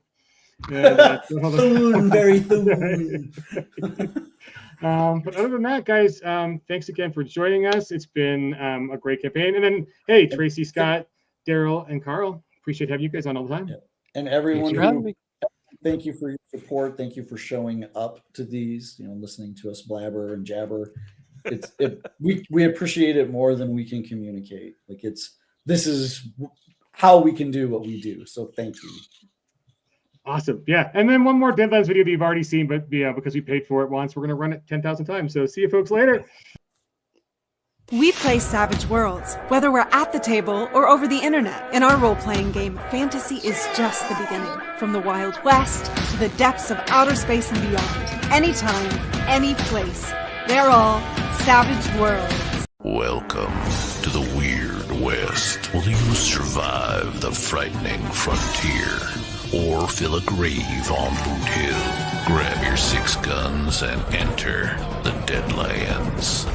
And, soon, very soon. But other than that, guys, thanks again for joining us. It's been a great campaign. And then, hey, Tracy, Scott, Daryl, and Carl, appreciate having you guys on all the time. And everyone, Thanks thank you for your support. Thank you for showing up to these. Listening to us blabber and jabber. We appreciate it more than we can communicate. This is how we can do what we do. So thank you. Awesome. Yeah. And then one more Deadlands video that you've already seen, but yeah, because we paid for it once, we're going to run it 10,000 times. So see you folks later. We play Savage Worlds, whether we're at the table or over the internet. In our role-playing game, fantasy is just the beginning. From the Wild West to the depths of outer space and beyond. Anytime, any place. They're all Savage Worlds. Welcome to the Weird West. Will you survive the frightening frontier or fill a grave on Boot Hill? Grab your 6 guns and enter the Deadlands.